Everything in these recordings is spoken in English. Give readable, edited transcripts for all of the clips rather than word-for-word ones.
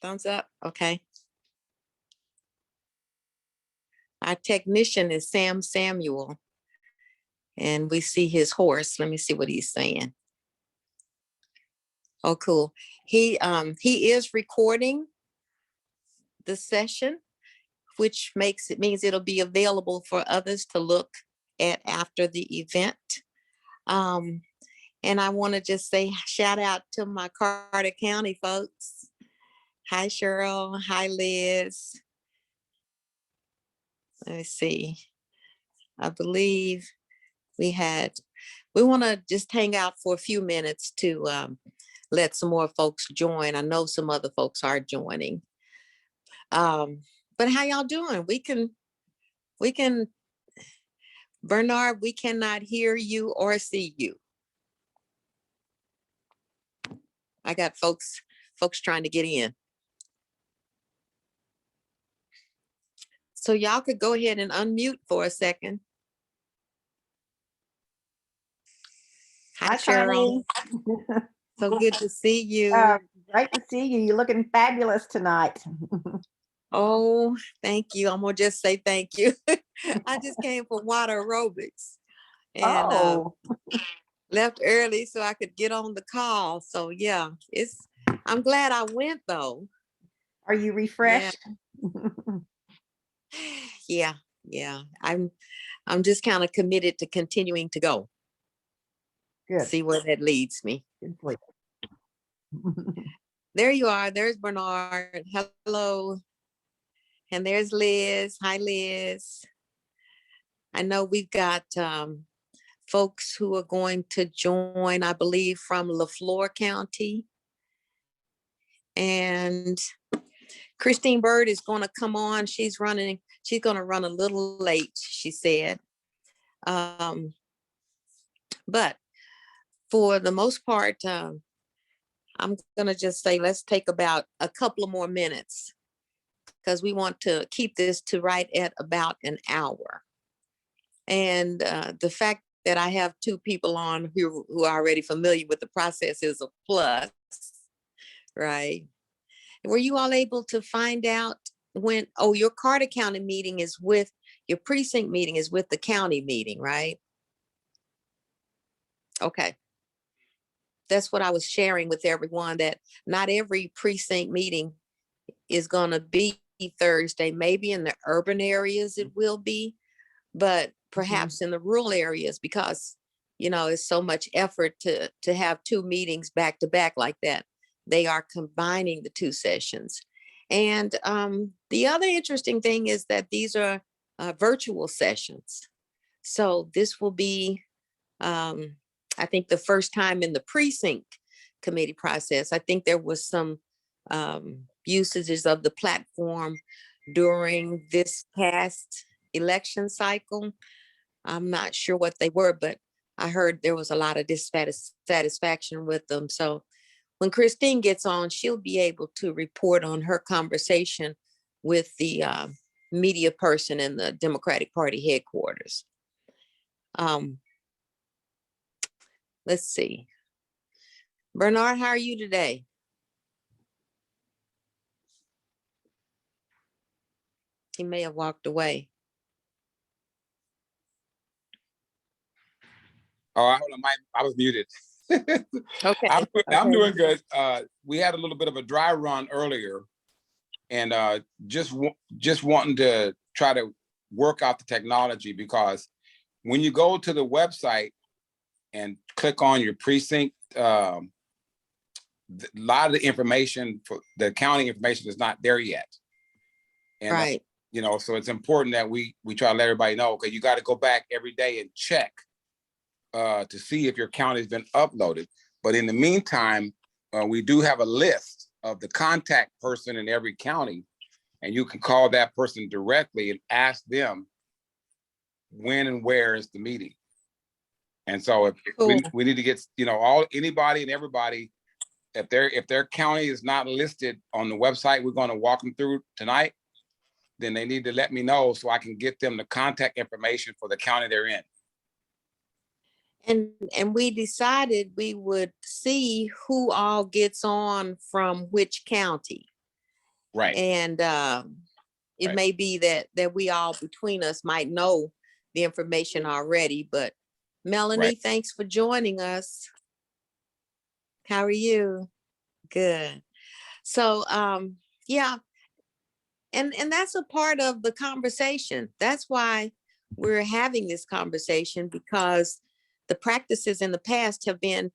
Thumbs up. Okay. Our technician is Sam Samuel, and we see his horse. Let me see what he's saying. Oh, cool. He is recording the session, which means it'll be available for others to look at after the event. And I want to just say shout out to my Carter County folks. Hi, Cheryl. Hi, Liz. Let me see. I believe we want to just hang out for a few minutes to let some more folks join. I know some other folks are joining. But how y'all doing? We can, Bernard, we cannot hear you or see you. I got folks trying to get in. So y'all could go ahead and unmute for a second. Hi, Cheryl. So good to see you. Great to see you. You're looking fabulous tonight. Oh, thank you. I'm gonna just say thank you. I just came from water aerobics and left early so I could get on the call. So yeah, I'm glad I went though. Are you refreshed? Yeah. I'm just kind of committed to continuing to go. Good. See where that leads me. Good. There you are. There's Bernard. Hello. And there's Liz. Hi, Liz. I know we've got folks who are going to join, I believe, from LaFleur County. And Christine Bird is going to come on. She's going to run a little late, she said. But for the most part, I'm going to just say, let's take about a couple of more minutes because we want to keep this to right at about an hour. And the fact that I have two people on who are already familiar with the process is a plus, right? Were you all able to find out when, your Carter County meeting is with, your precinct meeting is with the county meeting, right? Okay. That's what I was sharing with everyone, that not every precinct meeting is going to be Thursday. Maybe in the urban areas it will be, but perhaps in the rural areas, because, it's so much effort to have two meetings back to back like that. They are combining the two sessions. And the other interesting thing is that these are virtual sessions. So this will be, I think, the first time in the precinct committee process. I think there was some usages of the platform during this past election cycle. I'm not sure what they were, but I heard there was a lot of dissatisfaction with them. So when Christine gets on, she'll be able to report on her conversation with the media person in the Democratic Party headquarters. Let's see. Bernard, how are you today? He may have walked away. Oh, I was muted. Okay. I'm doing good. We had a little bit of a dry run earlier, and just wanting to try to work out the technology, because when you go to the website and click on your precinct, a lot of the information for the county information is not there yet. And, right. So it's important that we try to let everybody know, okay, you got to go back every day and check to see if your county has been uploaded. But in the meantime, we do have a list of the contact person in every county, and you can call that person directly and ask them when and where is the meeting. And so if we need to get, anybody and everybody, if their county is not listed on the website we're going to walk them through tonight, then they need to let me know so I can get them the contact information for the county they're in. And we decided we would see who all gets on from which county. Right. And it Right. may be that we all between us might know the information already, but Melanie, Right. thanks for joining us. How are you? Good. So yeah, and that's a part of the conversation. That's why we're having this conversation, because the practices in the past have been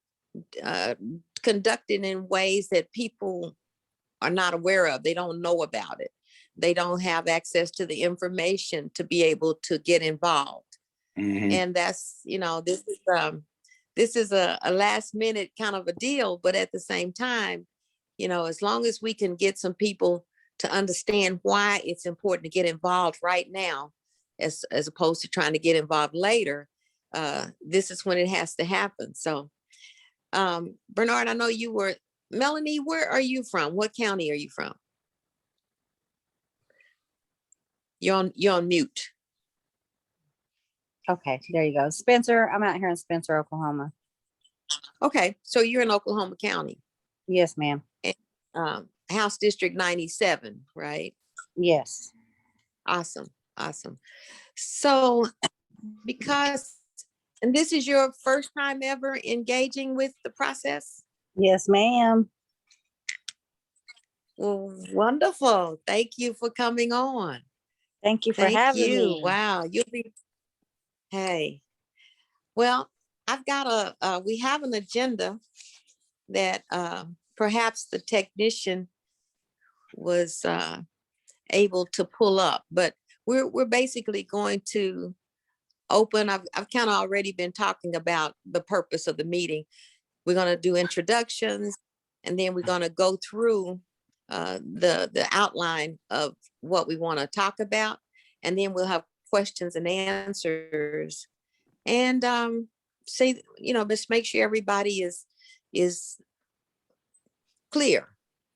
uh, conducted in ways that people are not aware of. They don't know about it. They don't have access to the information to be able to get involved. Mhm. And that's, this is a last minute kind of a deal, but at the same time, as long as we can get some people to understand why it's important to get involved right now, as opposed to trying to get involved later, this is when it has to happen. So Bernard, I know you were, Melanie, where are you from? What county are you from? You're on mute. Okay, there you go. Spencer, I'm out here in Spencer, Oklahoma. Okay, so you're in Oklahoma County, Yes, ma'am. House District 97, right? Yes. Awesome, awesome. So and this is your first time ever engaging with the process? Yes, ma'am. Well, wonderful. Thank you for coming on. Thank you for Thank having you. me. Wow, hey. Well, I've got we have an agenda that perhaps the technician was able to pull up, but we're basically going to open. I've kind of already been talking about the purpose of the meeting. We're going to do introductions, and then we're going to go through the outline of what we want to talk about, and then we'll have questions and answers, and say, just make sure everybody is clear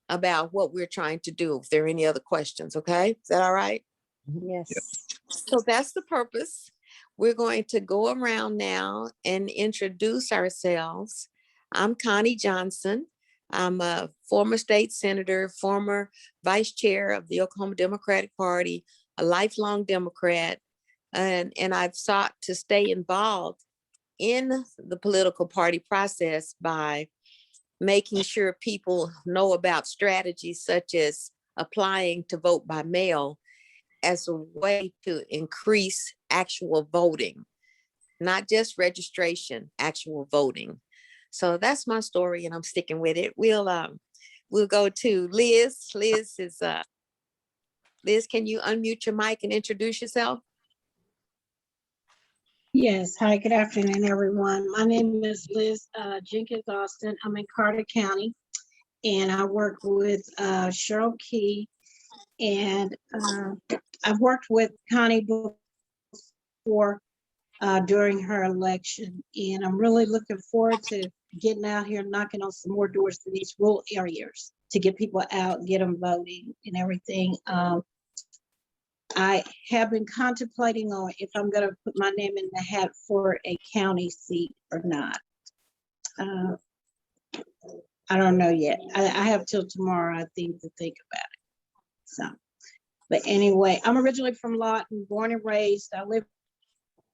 about what we're trying to do. If there are any other questions, okay? Is that all right? Yes. So that's the purpose. We're going to go around now and introduce ourselves. I'm Connie Johnson. I'm a former state senator, former vice chair of the Oklahoma Democratic Party, a lifelong Democrat, and I've sought to stay involved in the political party process by making sure people know about strategies such as applying to vote by mail as a way to increase actual voting, not just registration, actual voting. So that's my story, and I'm sticking with it. We'll go to Liz. Liz, can you unmute your mic and introduce yourself? Yes. Hi, good afternoon, everyone. My name is Liz Jenkins Austin. I'm in Carter County, and I work with Cheryl Key, and I've worked with Connie before during her election, and I'm really looking forward to getting out here and knocking on some more doors to these rural areas to get people out, get them voting and everything. I have been contemplating on if I'm going to put my name in the hat for a county seat or not. I don't know yet. I have till tomorrow, I think, to think about it. So, but anyway, I'm originally from Lawton, born and raised. I live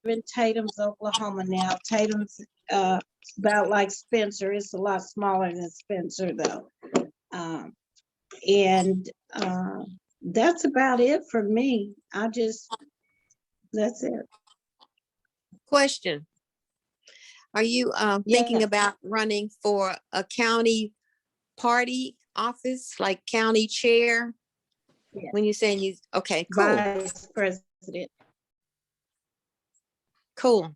in Tatum's, Oklahoma now. Tatum's about like Spencer. It's a lot smaller than Spencer, though. And that's about it for me. That's it. Question. Are you thinking Yes. about running for a county party office, like county chair? Yes. When you're saying okay, cool, Vice President. cool.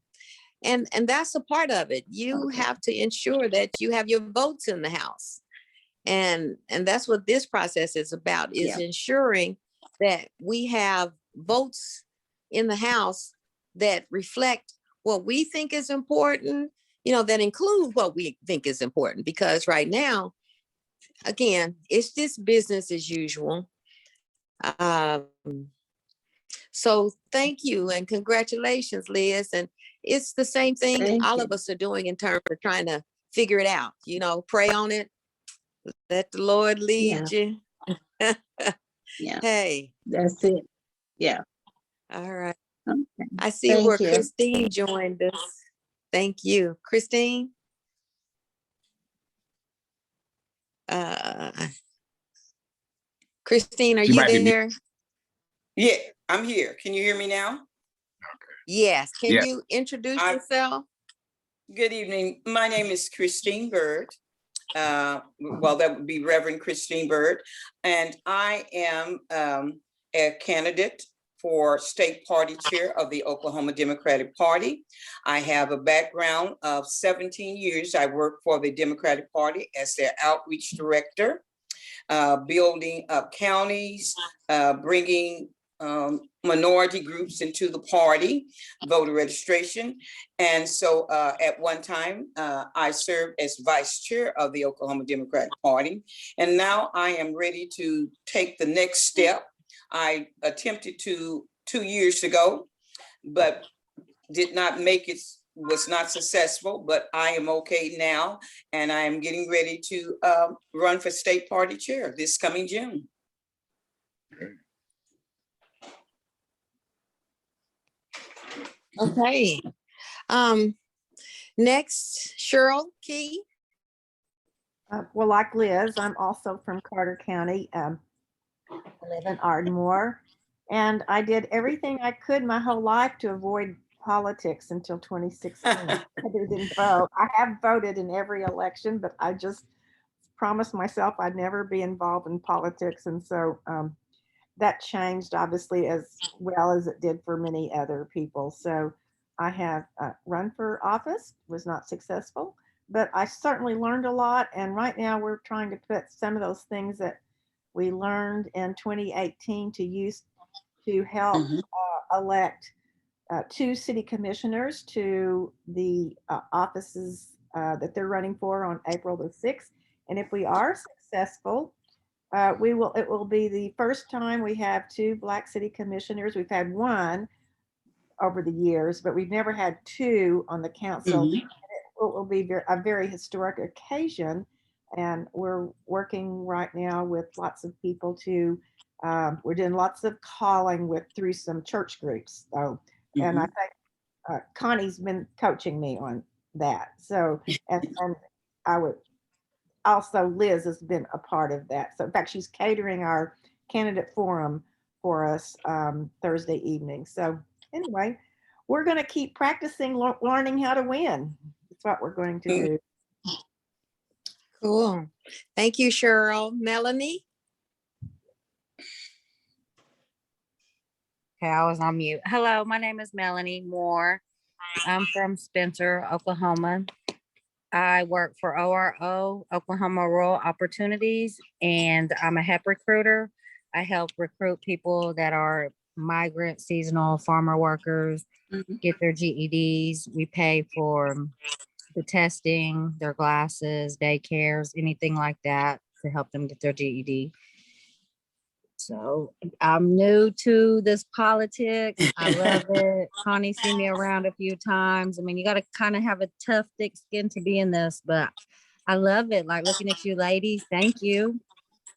And that's a part of it. You have to ensure that you have your votes in the House. And that's what this process is about, is ensuring that we have votes in the House that reflect what we think is important, that include what we think is important. Because right now, again, it's just business as usual. So thank you and congratulations, Liz. And it's the same thing Thank all you. of us are doing in terms of trying to figure it out, pray on it, let the Lord lead you. Yeah, Hey, that's it. Yeah. all right. Okay. I see Thank where you. Christine joined us. Thank you. Christine? Uh, Christine, are She you might be muted. there? Yeah, I'm here. Can you hear me now? Yes. Can Yes. you introduce I- yourself? Good evening. My name is Christine Bird. Well, that would be Reverend Christine Bird. And I am a candidate for state party chair of the Oklahoma Democratic Party. I have a background of 17 years. I worked for the Democratic Party as their outreach director, building up counties, bringing minority groups into the party, voter registration. And so at one time, I served as vice chair of the Oklahoma Democratic Party. And now I am ready to take the next step. I attempted to 2 years ago, but did not make it, was not successful, but I am okay now. And I am getting ready to run for state party chair this coming June. Okay. Next, Cheryl Key. Well, like Liz, I'm also from Carter County. I live in Ardmore, and I did everything I could my whole life to avoid politics until 2016. I didn't vote. I have voted in every election, but I just promised myself I'd never be involved in politics, and so that changed obviously as well as it did for many other people. So I have run for office, was not successful, but I certainly learned a lot. And right now we're trying to put some of those things that we learned in 2018 to use to help elect 2 city commissioners to the offices that they're running for on April the 6th. And if we are successful, it will be the first time we have 2 Black city commissioners. We've had 1 over the years, but we've never had 2 on the council. Mhm. It will be a very historic occasion. And we're working right now with lots of people to, we're doing lots of calling through some church groups. So, and I think Connie's been coaching me on that. So, and I would also Liz has been a part of that. So in fact, she's catering our candidate forum for us Thursday evening. So anyway, we're going to keep practicing learning how to win. That's what we're going to do. Cool. Thank you, Cheryl. Melanie? Okay, I was on mute. Hello, my name is Melanie Moore. I'm from Spencer, Oklahoma. I work for ORO, Oklahoma Rural Opportunities, and I'm a HEP recruiter. I help recruit people that are migrant, seasonal farmer workers, get their GEDs. We pay for the testing, their glasses, daycares, anything like that to help them get their GED. So I'm new to this politics. I love it. Connie seen me around a few times. I mean, you got to kind of have a tough, thick skin to be in this, but I love it. Like looking at you ladies. Thank you.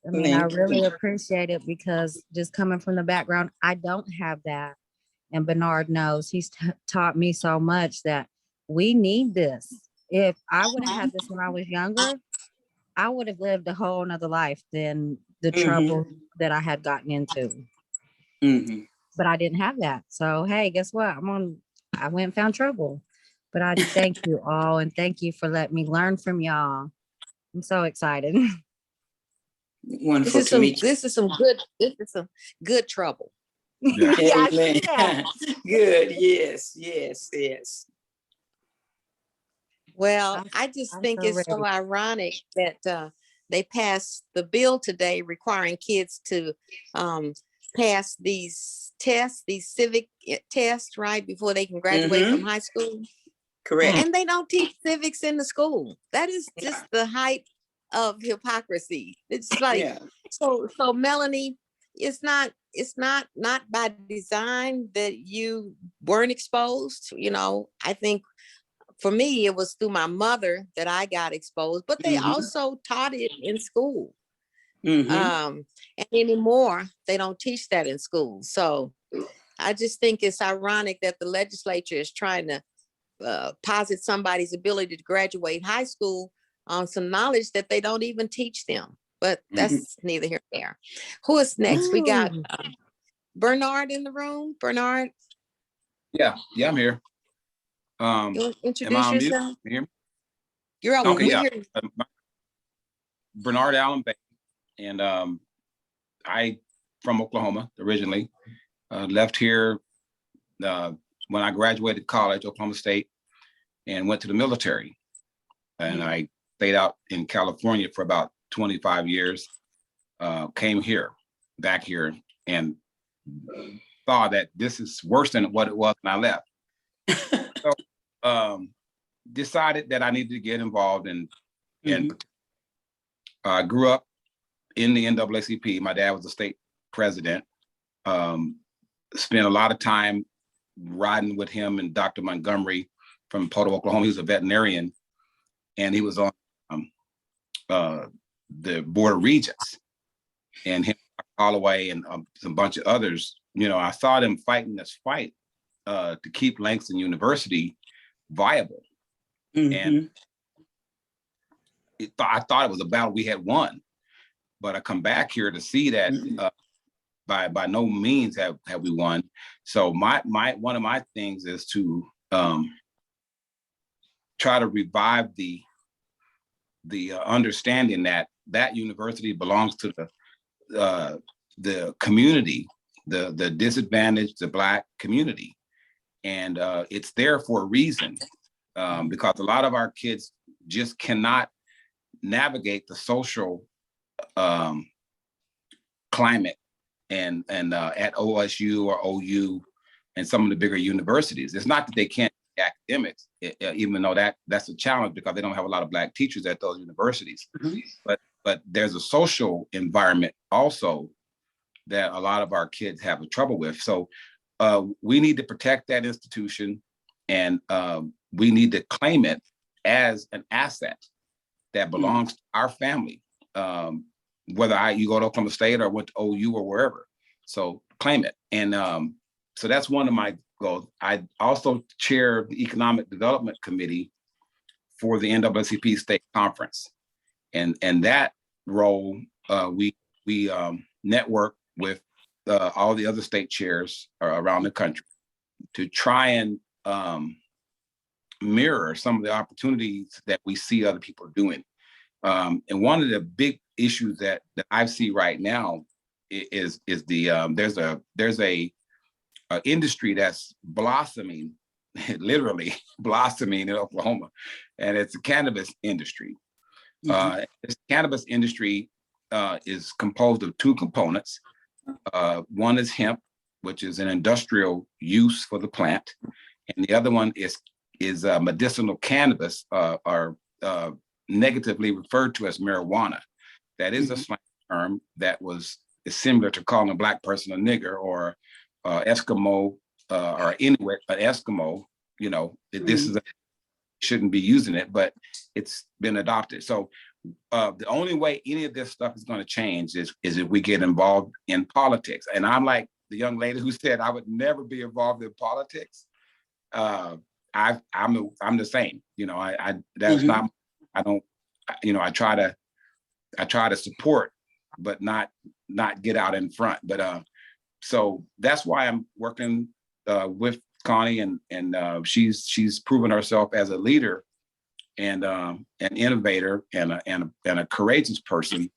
I mean, I Thank you. really appreciate it because just coming from the background, I don't have that. And Bernard knows he's taught me so much that we need this. If I would have had this when I was younger, I would have lived a whole nother life than the trouble that I had gotten into. But I didn't have that. So hey, guess what? I went and found trouble. But I thank you all and thank you for letting me learn from y'all. I'm so excited. Wonderful to meet you. This is some good trouble. Yeah. Yeah, I Amen. see that. Good. Yes. Yes. Yes. Well, I'm- I just I'm think so it's so ready. ironic that they passed the bill today requiring kids to pass these tests, these civic tests, right, before they can graduate from high school. Correct. And they don't teach civics in the school. That is just the height of hypocrisy. It's like, Yeah. so Melanie, it's not by design that you weren't exposed. You know, I think for me, it was through my mother that I got exposed, but they also taught it in school. Mhm. And anymore, they don't teach that in school. So I just think it's ironic that the legislature is trying to posit somebody's ability to graduate high school on some knowledge that they don't even teach them. But that's neither here nor there. Who is next? We got Bernard in the room. Bernard, Yeah, I'm here. you want to Am I introduce on mute? yourself? You hear me? You're on. Okay, We yeah. hear you. Bernard Allen Bay, and I from Oklahoma originally. Left here when I graduated college, Oklahoma State, and went to the military. And I stayed out in California for about 25 years. Came back here, and saw that this is worse than what it was when I left. So decided that I needed to get involved and grew up in the NAACP. My dad was the state president. Spent a lot of time riding with him and Dr. Montgomery from Poto, Oklahoma. He was a veterinarian, and he was on the Board of Regents. And him, Holloway, and a bunch of others. You know, I saw them fighting this fight to keep Langston University viable. And I thought it was a battle we had won, but I come back here to see that by no means have we won. So my one of my things is to try to revive the understanding that university belongs to the community, the disadvantaged, the Black community, and it's there for a reason, because a lot of our kids just cannot navigate the social climate and at OSU or OU and some of the bigger universities. It's not that they can't do academics, even though that's a challenge because they don't have a lot of Black teachers at those universities. But there's a social environment also that a lot of our kids have trouble with. So we need to protect that institution, and we need to claim it as an asset that belongs to our family, whether you go to Oklahoma State or went to OU or wherever. So claim it. And so that's one of my goals. I also chair the Economic Development Committee for the NAACP State Conference. And that role, we network with all the other state chairs around the country to try and mirror some of the opportunities that we see other people doing. And one of the big issues that I see right now is the there's a industry that's blossoming, literally blossoming in Oklahoma, and it's the cannabis industry. This cannabis industry is composed of two components. One is hemp, which is an industrial use for the plant, and the other one is medicinal cannabis, or negatively referred to as marijuana. That is a slang term that is similar to calling a Black person a nigger or Eskimo or Inuit an Eskimo. You know, this is shouldn't be using it, but it's been adopted. So the only way any of this stuff is going to change is if we get involved in politics. And I'm like the young lady who said I would never be involved in politics. I'm the same. You know, that's not. I don't. You know, I try to support, but not get out in front. But so that's why I'm working with Connie, and she's proven herself as a leader and an innovator and a courageous person,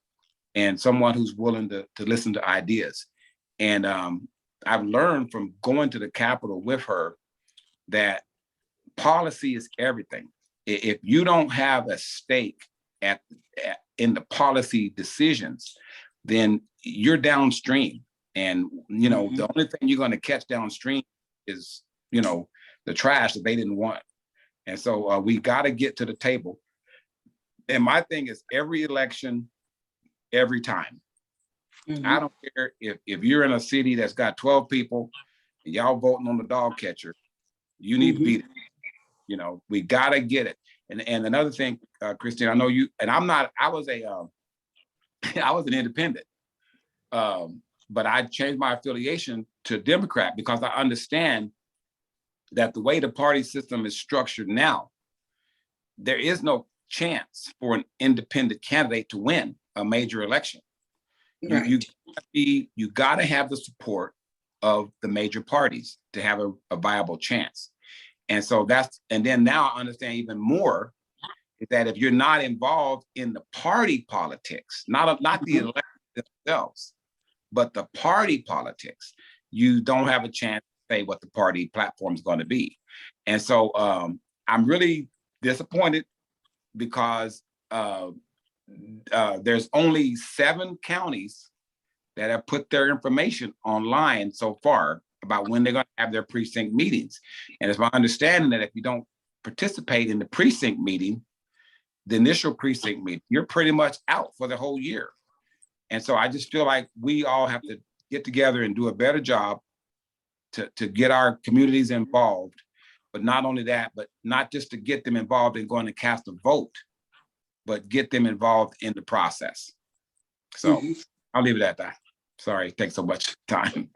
and someone who's willing to listen to ideas. And I've learned from going to the Capitol with her that policy is everything. If you don't have a stake in the policy decisions, then you're downstream. And, you know, the only thing you're going to catch downstream is, you know, the trash that they didn't want. And so we got to get to the table. And my thing is every election, every time. I don't care if you're in a city that's got 12 people and y'all voting on the dog catcher, you need to be there. You know, we got to get it. And another thing, Christine, I know you, and I was I was an independent. But I changed my affiliation to Democrat because I understand that the way the party system is structured now, there is no chance for an independent candidate to win a major election. Right. You got to have the support of the major parties to have a viable chance. And so and then now I understand even more is that if you're not involved in the party politics, not the elections themselves, but the party politics, you don't have a chance to say what the party platform is going to be. And so I'm really disappointed because there's only 7 counties that have put their information online so far about when they're going to have their precinct meetings. And it's my understanding that if you don't participate in the precinct meeting, the initial precinct meeting, you're pretty much out for the whole year. And so I just feel like we all have to get together and do a better job to get our communities involved. But not only that, but not just to get them involved in going to cast a vote, but get them involved in the process. So I'll leave it at that. Sorry, it takes so much time.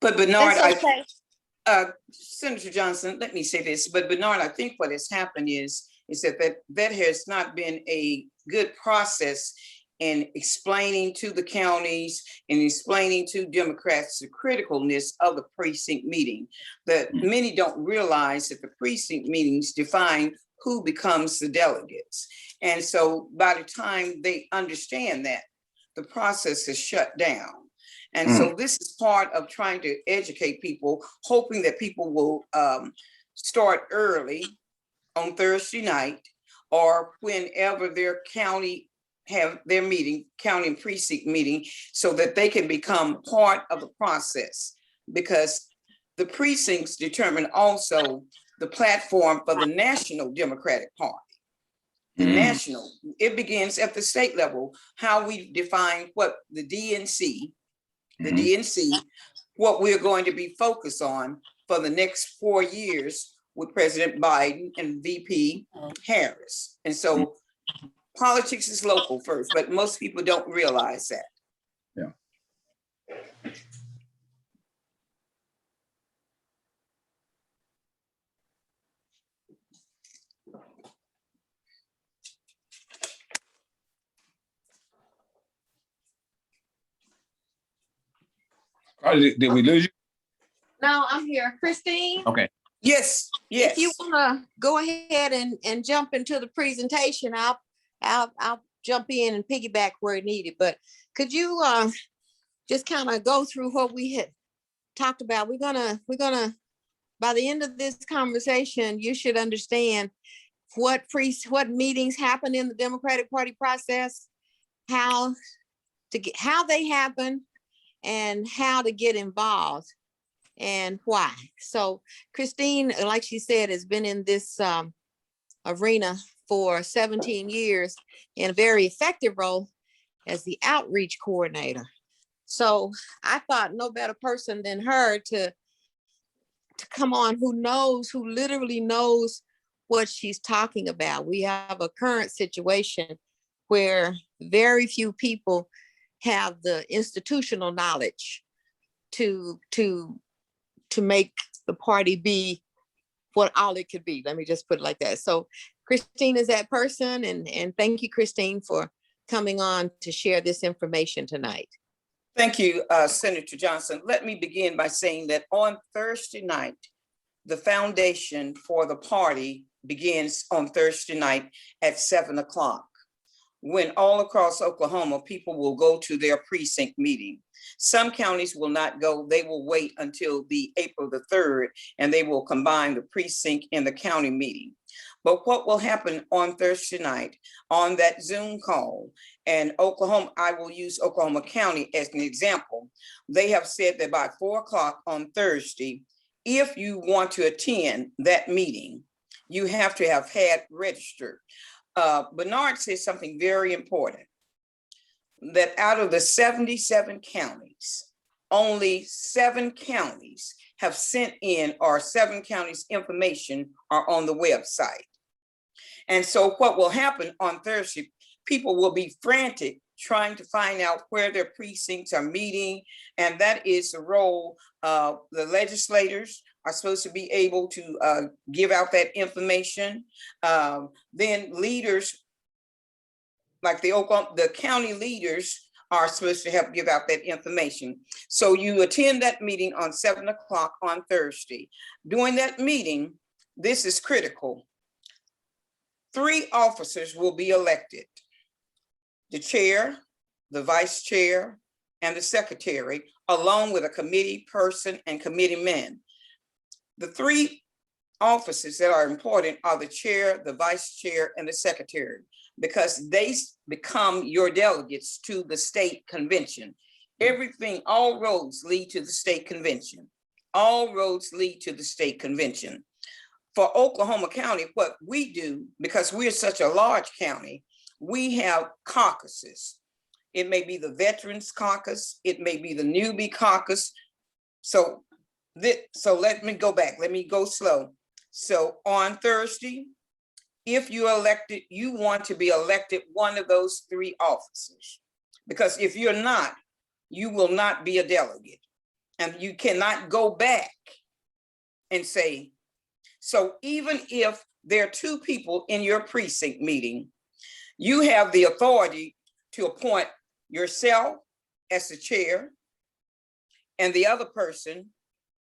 But Bernard, That's okay. Senator Johnson, let me say this, but Bernard, I think what has happened is that has not been a good process in explaining to the counties and explaining to Democrats the criticalness of the precinct meeting. That many don't realize that the precinct meetings define who becomes the delegates. And so by the time they understand that, the process is shut down. And so this is part of trying to educate people, hoping that people will start early on Thursday night or whenever their county have their meeting, county and precinct meeting, so that they can become part of the process, because the precincts determine also the platform for the National Democratic Party. The national, it begins at the state level, how we define what the DNC, what we're going to be focused on for the next 4 years with President Biden and VP Harris. And so politics is local first, but most people don't realize that. Yeah. Did we lose you? No, I'm here. Christine? Okay. Yes, yes. If you wanna go ahead and jump into the presentation, I'll jump in and piggyback where needed, but could you just kind of go through what we had talked about? We're gonna, by the end of this conversation, you should understand what meetings happen in the Democratic Party process, how they happen, and how to get involved and why. So Christine, like she said, has been in this arena for 17 years in a very effective role as the outreach coordinator. So I thought no better person than her to come on, who literally knows what she's talking about. We have a current situation where very few people have the institutional knowledge to make the party be what all it could be. Let me just put it like that. So Christine is that person, and thank you, Christine, for coming on to share this information tonight. Thank you, Senator Johnson. Let me begin by saying that on Thursday night, the foundation for the party begins on Thursday night at 7 o'clock. When all across Oklahoma, people will go to their precinct meeting. Some counties will not go. They will wait until the April the 3rd, and they will combine the precinct and the county meeting. But what will happen on Thursday night on that Zoom call, and Oklahoma, I will use Oklahoma County as an example. They have said that by 4 o'clock on Thursday, if you want to attend that meeting, you have to have had registered. Bernard says something very important, that out of the 77 counties, only 7 counties have sent in, or 7 counties' information are on the website. And so what will happen on Thursday, people will be frantic trying to find out where their precincts are meeting. And that is the role of the legislators are supposed to be able to give out that information. Then leaders, like the county leaders, are supposed to help give out that information. So you attend that meeting on 7 o'clock on Thursday. During that meeting, this is critical. 3 officers will be elected: the chair, the vice chair, and the secretary, along with a committee person and committee men. The 3 offices that are important are the chair, the vice chair, and the secretary, because they become your delegates to the state convention. Everything, all roads lead to the state convention. All roads lead to the state convention. For Oklahoma County, what we do, because we're such a large county, we have caucuses. It may be the Veterans Caucus, it may be the Newbie Caucus. So let me go back, let me go slow. So on Thursday, if you're elected, you want to be elected one of those 3 officers. Because if you're not, you will not be a delegate. And you cannot go back and say, so even if there are 2 people in your precinct meeting, you have the authority to appoint yourself as the chair and the other person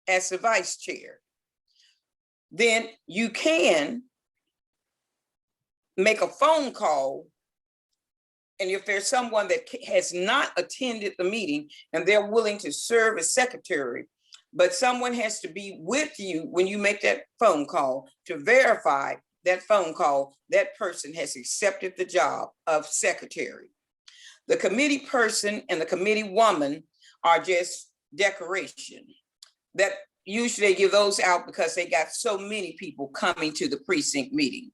as the vice chair. Then you can make a phone call. And if there's someone that has not attended the meeting and they're willing to serve as secretary, but someone has to be with you when you make that phone call to verify that phone call, that person has accepted the job of secretary. The committee person and the committee woman are just decoration. That usually they give those out because they got so many people coming to the precinct meeting.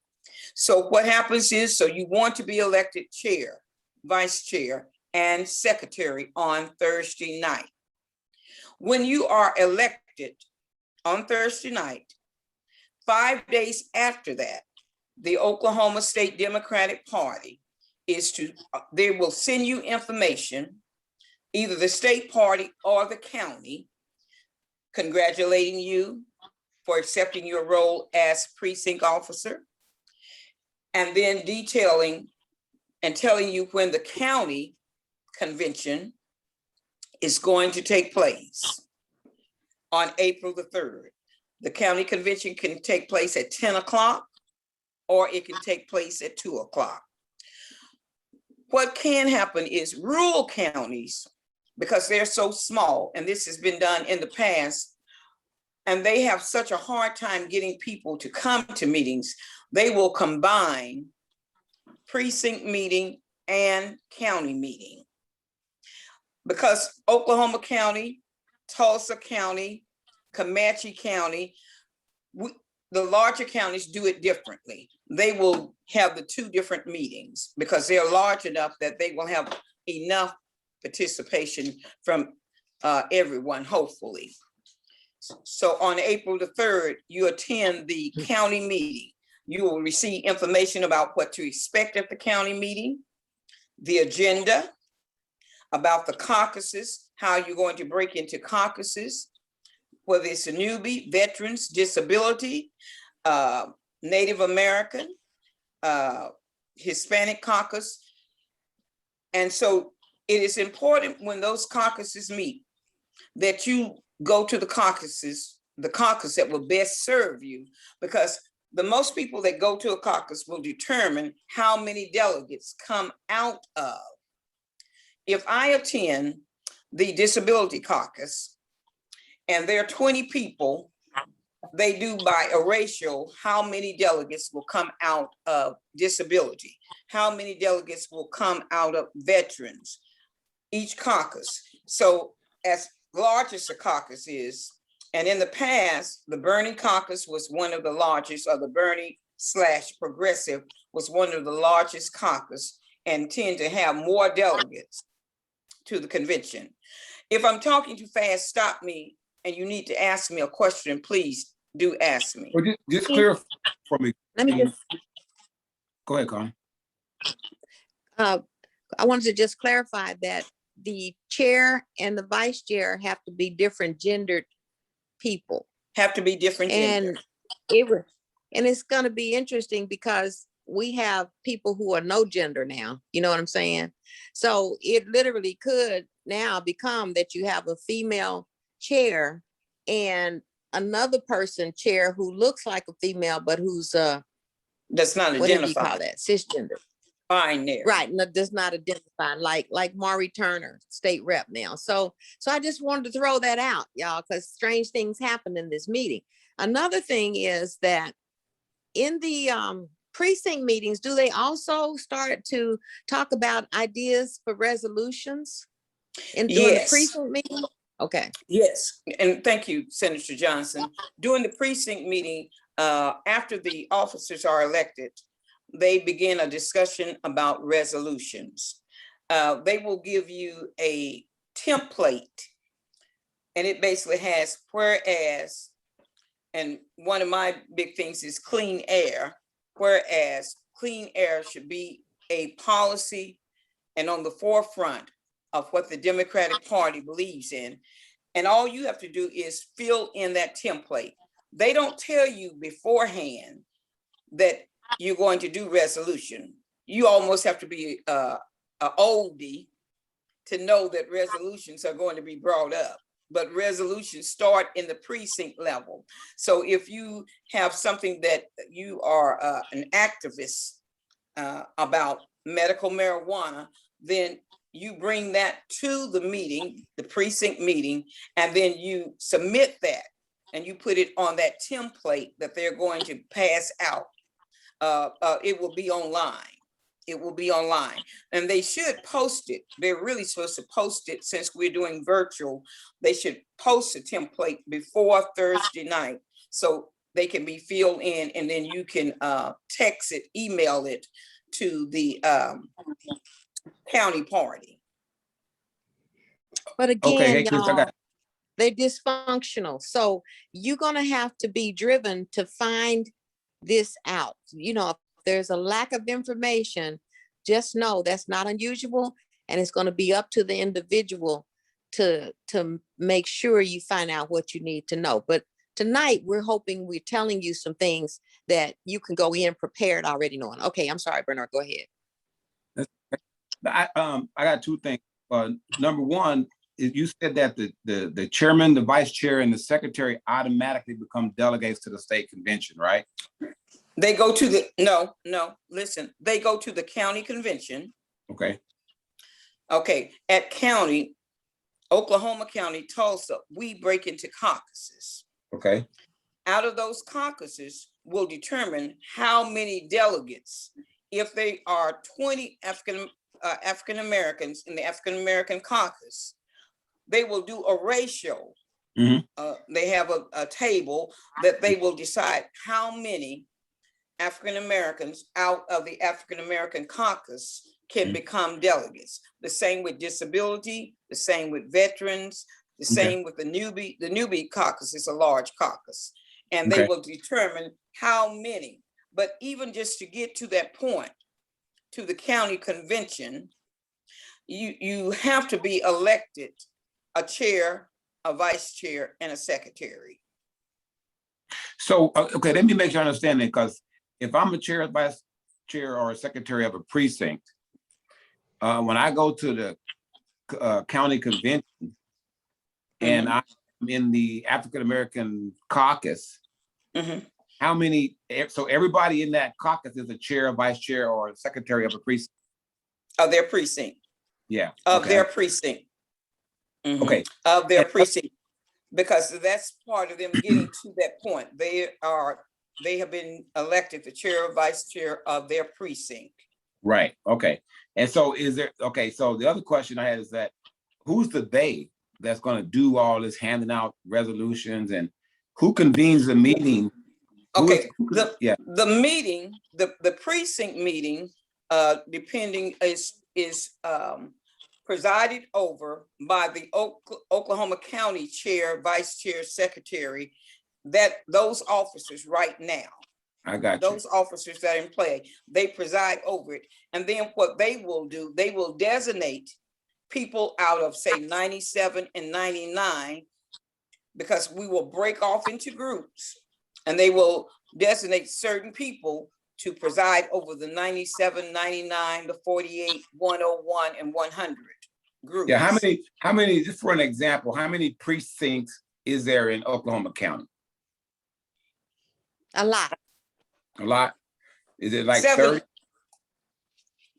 So what happens is, so you want to be elected chair, vice chair, and secretary on Thursday night. When you are elected on Thursday night, 5 days after that, the Oklahoma State Democratic Party they will send you information, either the state party or the county, congratulating you for accepting your role as precinct officer, and then detailing and telling you when the county convention is going to take place on April the 3rd. The county convention can take place at 10 o'clock or it can take place at 2 o'clock. What can happen is rural counties, because they're so small, and this has been done in the past, and they have such a hard time getting people to come to meetings, they will combine precinct meeting and county meeting. Because Oklahoma County, Tulsa County, Comanche County, the larger counties do it differently. They will have the 2 different meetings because they're large enough that they will have enough participation from everyone, hopefully. So on April the 3rd, you attend the county meeting. You will receive information about what to expect at the county meeting, the agenda, about the caucuses, how you're going to break into caucuses, whether it's a newbie, veterans, disability, Native American, Hispanic caucus. And so it is important when those caucuses meet that you go to the caucus that will best serve you, because the most people that go to a caucus will determine how many delegates come out of. If I attend the disability caucus and there are 20 people, they do by a ratio how many delegates will come out of disability, how many delegates will come out of veterans, each caucus. So as large as the caucus is, and in the past, the Bernie caucus was one of the largest, or the Bernie/Progressive was one of the largest caucus and tend to have more delegates to the convention. If I'm talking too fast, stop me, and you need to ask me a question, please do ask me. Well, just clear for me. Let me just Go ahead, Connie. go I wanted to just clarify that the chair and the vice chair have to be different gendered people. Have to be different gender. And it was, and it's gonna be interesting because we have people who are no gender now, you know what I'm saying? So it literally could now become that you have a female chair and another person chair who looks like a female, but who's That's not what do you call identified. that? Cisgender. Binary. Right, no, does not identify, like Maury Turner, state rep now. So I just wanted to throw that out, y'all, because strange things happen in this meeting. Another thing is that in the precinct meetings, do they also start to talk about ideas for resolutions in during the Yes. precinct meeting? Okay. Yes, and thank you, Senator Johnson. During the precinct meeting, after the officers are elected, they begin a discussion about resolutions. They will give you a template, and it basically has whereas, and one of my big things is clean air, whereas clean air should be a policy and on the forefront of what the Democratic Party believes in. And all you have to do is fill in that template. They don't tell you beforehand that you're going to do resolution. You almost have to be a oldie to know that resolutions are going to be brought up. But resolutions start in the precinct level. So if you have something that you are an activist about medical marijuana, then you bring that to the meeting, the precinct meeting, and then you submit that and you put it on that template that they're going to pass out. It will be online. It will be online, and they should post it. They're really supposed to post it since we're doing virtual. They should post a template before Thursday night so they can be filled in, and then you can text it, email it to the county party. But Okay, again, hey, Chris, I y'all, got, they're dysfunctional. So you're gonna have to be driven to find this out. You know, if there's a lack of information, just know that's not unusual, and it's gonna be up to the individual to make sure you find out what you need to know. But tonight, we're telling you some things that you can go in prepared already knowing. Okay, I'm sorry, Bernard, go ahead. I got two things. Number one, you said that the chairman, the vice chair, and the secretary automatically become delegates to the state convention, right? They go to the, no, listen, they go to the county convention. Okay. Okay, at county, Oklahoma County, Tulsa, we break into caucuses. Okay. Out of those caucuses will determine how many delegates. If they are 20 African Americans in the African American caucus, they will do a ratio. They have a table that they will decide how many African Americans out of the African American caucus can become delegates. The same with disability, the same with veterans, the same with the newbie. The newbie caucus is a large caucus, and they will determine how many. But even just to get to that point, to the county convention, you have to be elected a chair, a vice chair, and a secretary. So, okay, let me make sure I understand that, because if I'm a chair, vice chair, or a secretary of a precinct, when I go to the county convention and I'm in the African American caucus, how many, so everybody in that caucus is a chair, vice chair, or a secretary of a precinct? Of their precinct. Yeah. Of their precinct. Okay. Of their precinct. Because that's part of them getting to that point. They have been elected the chair or vice chair of their precinct. Right. Okay. And so is there, okay, so the other question I had is that who's the they that's going to do all this handing out resolutions, and who convenes the meeting? Okay, the meeting, the precinct meeting, depending is presided over by the Oklahoma County chair, vice chair, secretary, that those officers right now. I got you. Those officers that are in play, they preside over it. And then what they will do, they will designate people out of, say, 97 and 99, because we will break off into groups, and they will designate certain people to preside over the 97, 99, the 48, 101, and 100 groups. Yeah, how many, just for an example, how many precincts is there in Oklahoma County? A lot. A lot? Is it like 7. 30?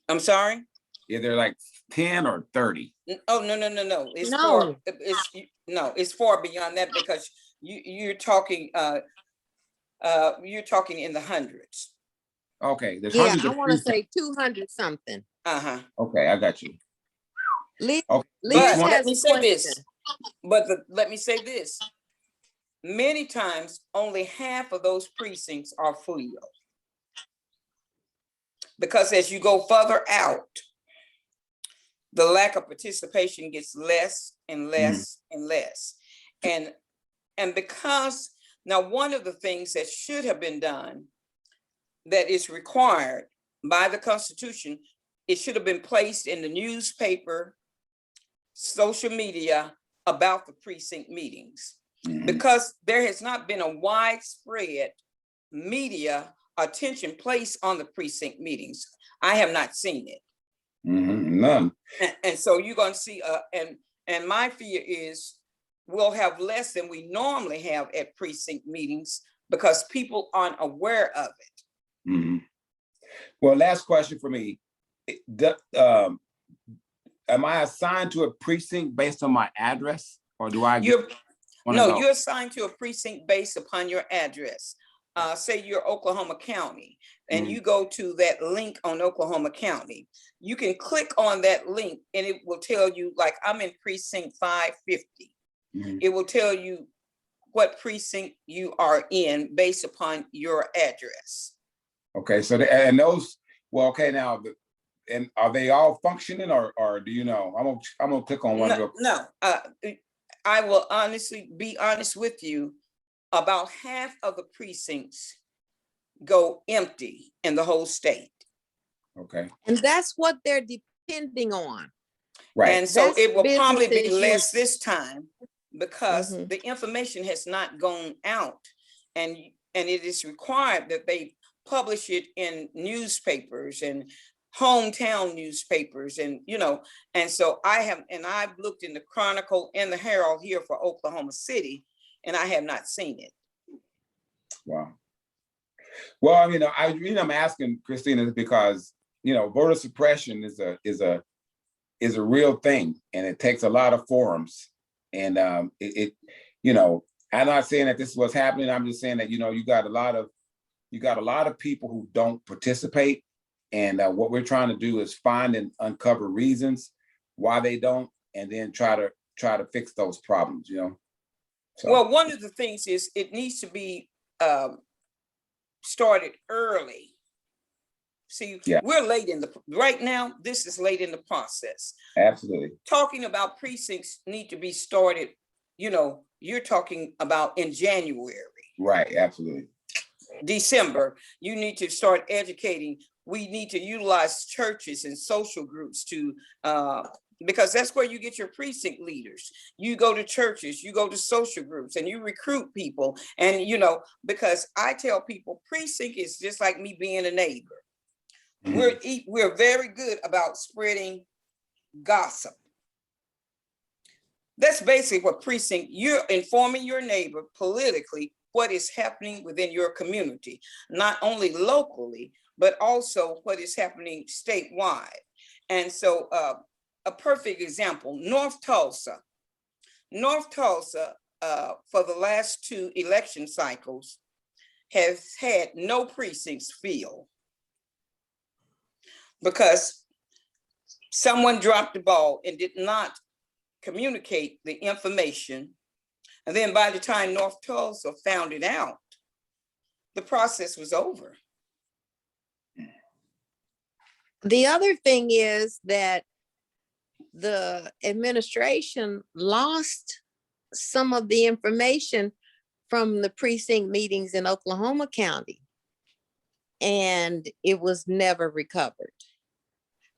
I'm sorry? Is there like 10 or 30? Oh, no. It's No. it's far beyond that, because you're talking in the hundreds. Okay, there's Yeah, hundreds I of want to precincts. say 200 something. Uh-huh. Okay, I got you. Liz, Okay. Liz But let has me a say this. question. Let me say this. Many times, only half of those precincts are filled. Because as you go further out, the lack of participation gets less and less and less. And because now, one of the things that should have been done, that is required by the Constitution, it should have been placed in the newspaper, social media, about the precinct meetings. Because there has not been a widespread media attention placed on the precinct meetings. I have not seen it. None. And so you're going to see, and my fear is we'll have less than we normally have at precinct meetings, because people aren't aware of it. Well, last question for me. Am I assigned to a precinct based on my address, or do I get No, you're assigned to a precinct based upon your address. Say you're Oklahoma County, and you go to that link on Oklahoma County. You can click on that link, and it will tell you, like, I'm in precinct 550. It will tell you what precinct you are in based upon your address. Okay, so and those, well, okay, now, and are they all functioning, or do you know? I'm gonna click on one real quick. No, I will be honest with you. About half of the precincts go empty in the whole state. Okay. And that's what they're depending on. Right. And so That's it will probably be business as less usual. this time, because the information has not gone out, and it is required that they publish it in newspapers and hometown newspapers, and and so I've looked in the Chronicle and the Herald here for Oklahoma City, and I have not seen it. Wow. Well, I mean, the reason I'm asking, Christina, is because voter suppression is a real thing, and it takes a lot of forums. And I'm not saying that this is what's happening. I'm just saying that you got a lot of people who don't participate, and what we're trying to do is find and uncover reasons why they don't, and then try to fix those problems. So. Well, one of the things is it needs to be started early. See, we're late right now. This is late in the process. Absolutely. Talking about precincts need to be started. You're talking about in January. Right. Absolutely. December. You need to start educating. We need to utilize churches and social groups to because that's where you get your precinct leaders. You go to churches, you go to social groups, and you recruit people. And because I tell people, precinct is just like me being a neighbor. We're very good about spreading gossip. That's basically what precinct, you're informing your neighbor politically what is happening within your community, not only locally, but also what is happening statewide. And so a perfect example, North Tulsa, for the last 2 election cycles has had no precincts filled, because someone dropped the ball and did not communicate the information. And then by the time North Tulsa found it out, the process was over. The other thing is that the administration lost some of the information from the precinct meetings in Oklahoma County. and it was never recovered.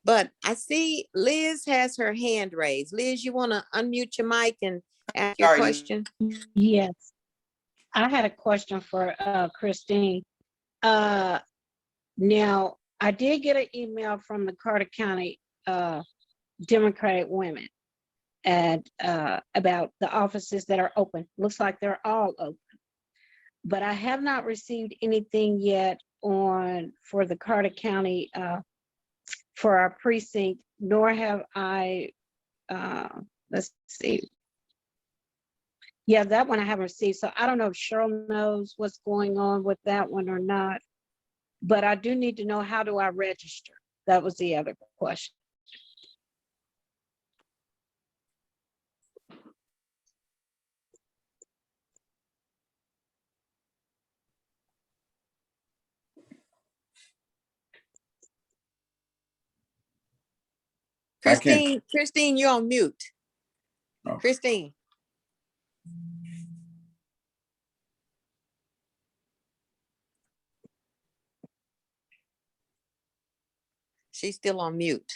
But I see Liz has her hand raised. Liz, you want to unmute your mic and ask your Sorry. question? Yes, I had a question for Christine. Now, I did get an email from the Carter County Democratic women and about the offices that are open. Looks like they're all open. But I have not received anything yet for the Carter County for our precinct, nor have I, let's see. Yeah, that one I haven't received. So I don't know if Cheryl knows what's going on with that one or not. But I do need to know, how do I register? That was the other question. I can't. Christine, you're on mute. Okay. Christine. She's still on mute.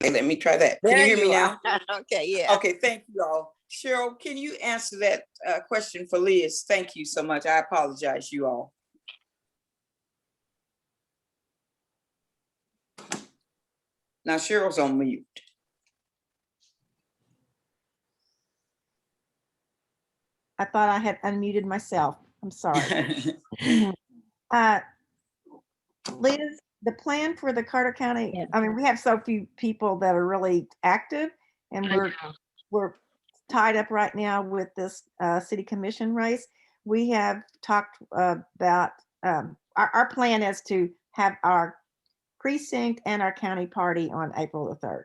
Okay, let me try that. Can you hear me now? Okay, yeah. Okay, thank you all. Cheryl, can you answer that question for Liz? Thank you so much. I apologize, you all. Now Cheryl's on mute. I thought I had unmuted myself. I'm sorry. Liz, the plan for the Carter County, Yeah. I mean, we have so few people that are really active, and I know. we're tied up right now with this city commission race. We have talked about our plan is to have our precinct and our county party on April the 3rd.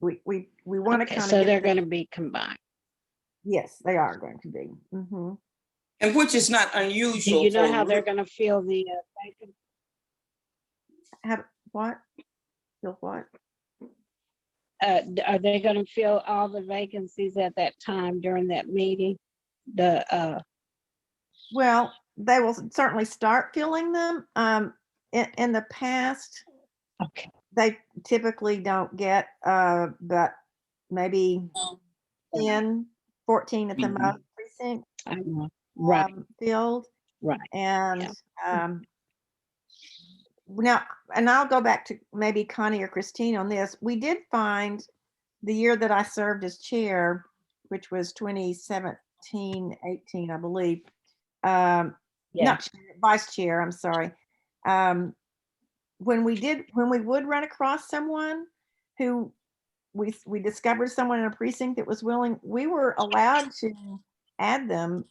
We want to Okay, kind so of they're going to be combined. Yes, they are going to be. Mhm. And which is not Do unusual. you know for how they're re- going to fill the vacancy? What? Feel what? Are they going to fill all the vacancies at that time during that meeting? Well, they will certainly start filling them. In the past, Okay, they typically don't get but maybe 10, 14 at the Mhm. most precinct I know. Right, filled. right. And now, and I'll go back to maybe Connie or Christine on this. We did find the year that I served as chair, which was 2017, 18, I believe. Yeah. Not chair, vice chair, I'm sorry. When we would run across someone who we discovered someone in a precinct that was willing, we were allowed to add them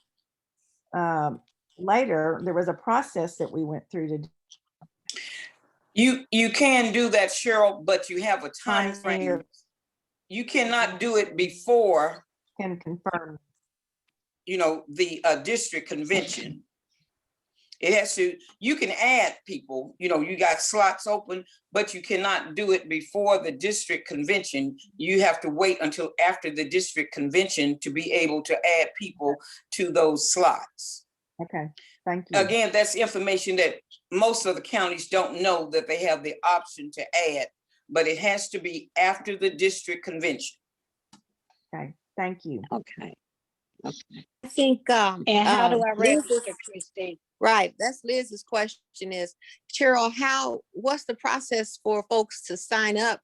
later. There was a process that we went through to You can do that, Cheryl, but you have a time Connie frame. You cannot do it before, can confirm. the district convention. It has to, you can add people, you got slots open, but you cannot do it before the district convention. You have to wait until after the district convention to be able to add people to those slots. Okay, thank you. Again, that's information that most of the counties don't know, that they have the option to add, but it has to be after the district convention. Okay, thank you. Okay. I think And how do I Liz's- register, Christine? right, that's Liz's question is, Cheryl, what's the process for folks to sign up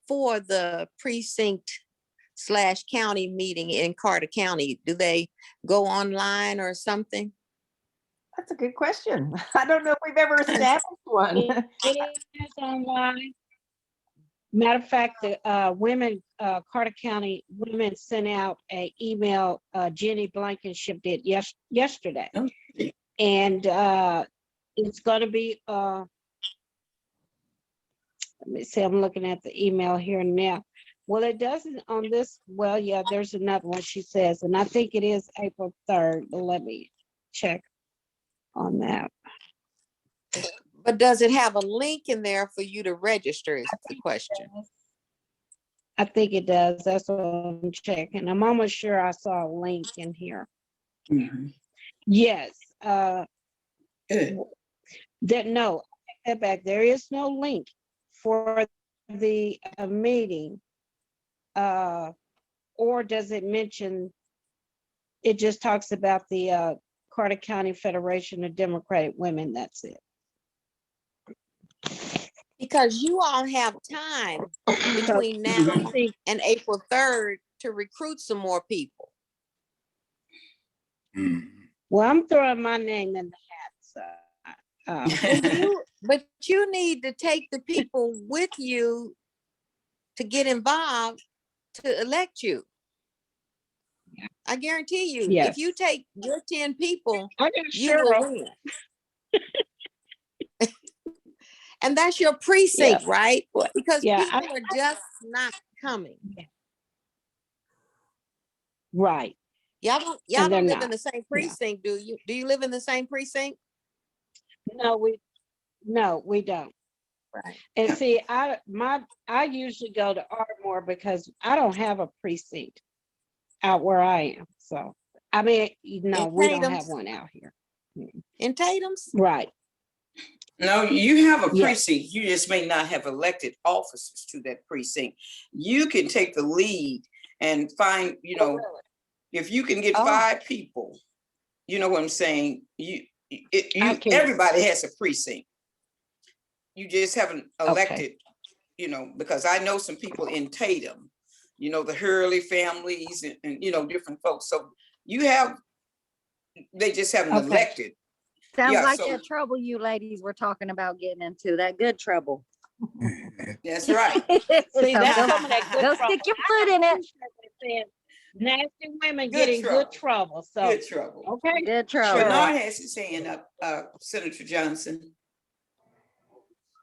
for the precinct/county meeting in Carter County? Do they go online or something? That's a good question. I don't know if we've ever established one. It is online. Matter of fact, the women, Carter County women sent out an email, Jenny Blankenship did yesterday. Okay. And it's going to be, let me see, I'm looking at the email here now. Well, it doesn't on this, well, yeah, there's another one she says, and I think it is April 3rd, but let me check on that. But does it have a link in there for you to register is the question? I think it does. That's what I'm checking. I'm almost sure I saw a link in here. Mhm. Yes, Good. that, no, I take that back. There is no link for the meeting. Or does it mention, it just talks about the Carter County Federation of Democratic Women, that's it. Because you all have time between now I think, and April 3rd to recruit some more people. Mm. well, I'm throwing my name in the hat, so. But you need to take the people with you to get involved to elect you. I guarantee you, Yes. if you take your 10 people, I got you will Cheryl. win. And that's your precinct, Yes. right? Because Yeah, people are just not coming. Right. Y'all And they're don't live in not. the same precinct, do you? Do you live in the same precinct? No, we don't. Right. And see, I usually go to Ardmore because I don't have a precinct out where I am. So, I mean, no, In we don't have Tatum's? one out here. In Tatum's? Right. No, you have a Yes. precinct. You just may not have elected officers to that precinct. You can take the lead and find, if you can get Oh. 5 people, you know what I'm saying? can- Everybody has a precinct. You just haven't Okay. elected, because I know some people in Tatum, the Hurley families and different folks. So they just haven't Okay. elected. Sounds Yeah, like so- that trouble you ladies were talking about getting into, that good trouble. That's right. See, So that's go- some of that good Go trouble. stick your foot in it. Saying nasty women Good getting good trouble. trouble. So, Good trouble. okay. Good trouble. Sure. Bernard has his hand up, Senator Johnson.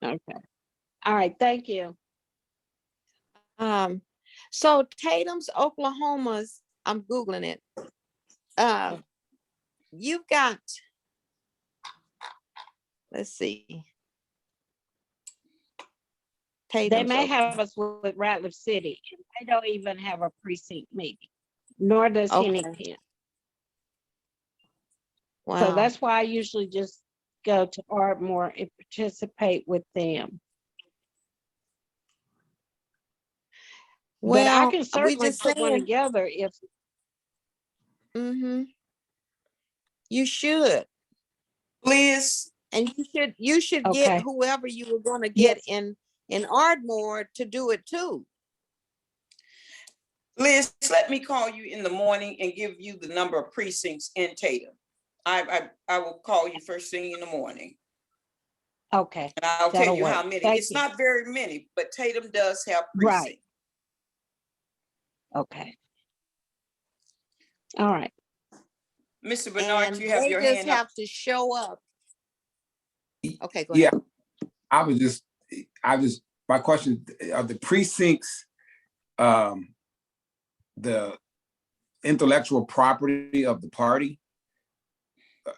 Okay. All right. Thank you. So Tatum's, Oklahoma's, I'm Googling it. You've got, let's see. They Tatum's, may Oklahoma. have us with Rattler City. They don't even have a precinct meeting, nor does Hennington. Wow. So that's why I usually just go to Ardmore and participate with them. But I can we certainly just put one saying, together if. you should. Liz, And you should Okay. get whoever you were gonna get Yes. in Ardmore to do it too. Liz, let me call you in the morning and give you the number of precincts in Tatum. I will call you first thing in the morning. Okay. And I'll tell That'll you how work. many. Thank It's you. not very many, but Tatum does have Right. precincts. Okay. All right. Mr. Bernard, And you have they your just hand up. have to show up. Okay, go Yeah, ahead. I was just, my question, are the precincts, the intellectual property of the party?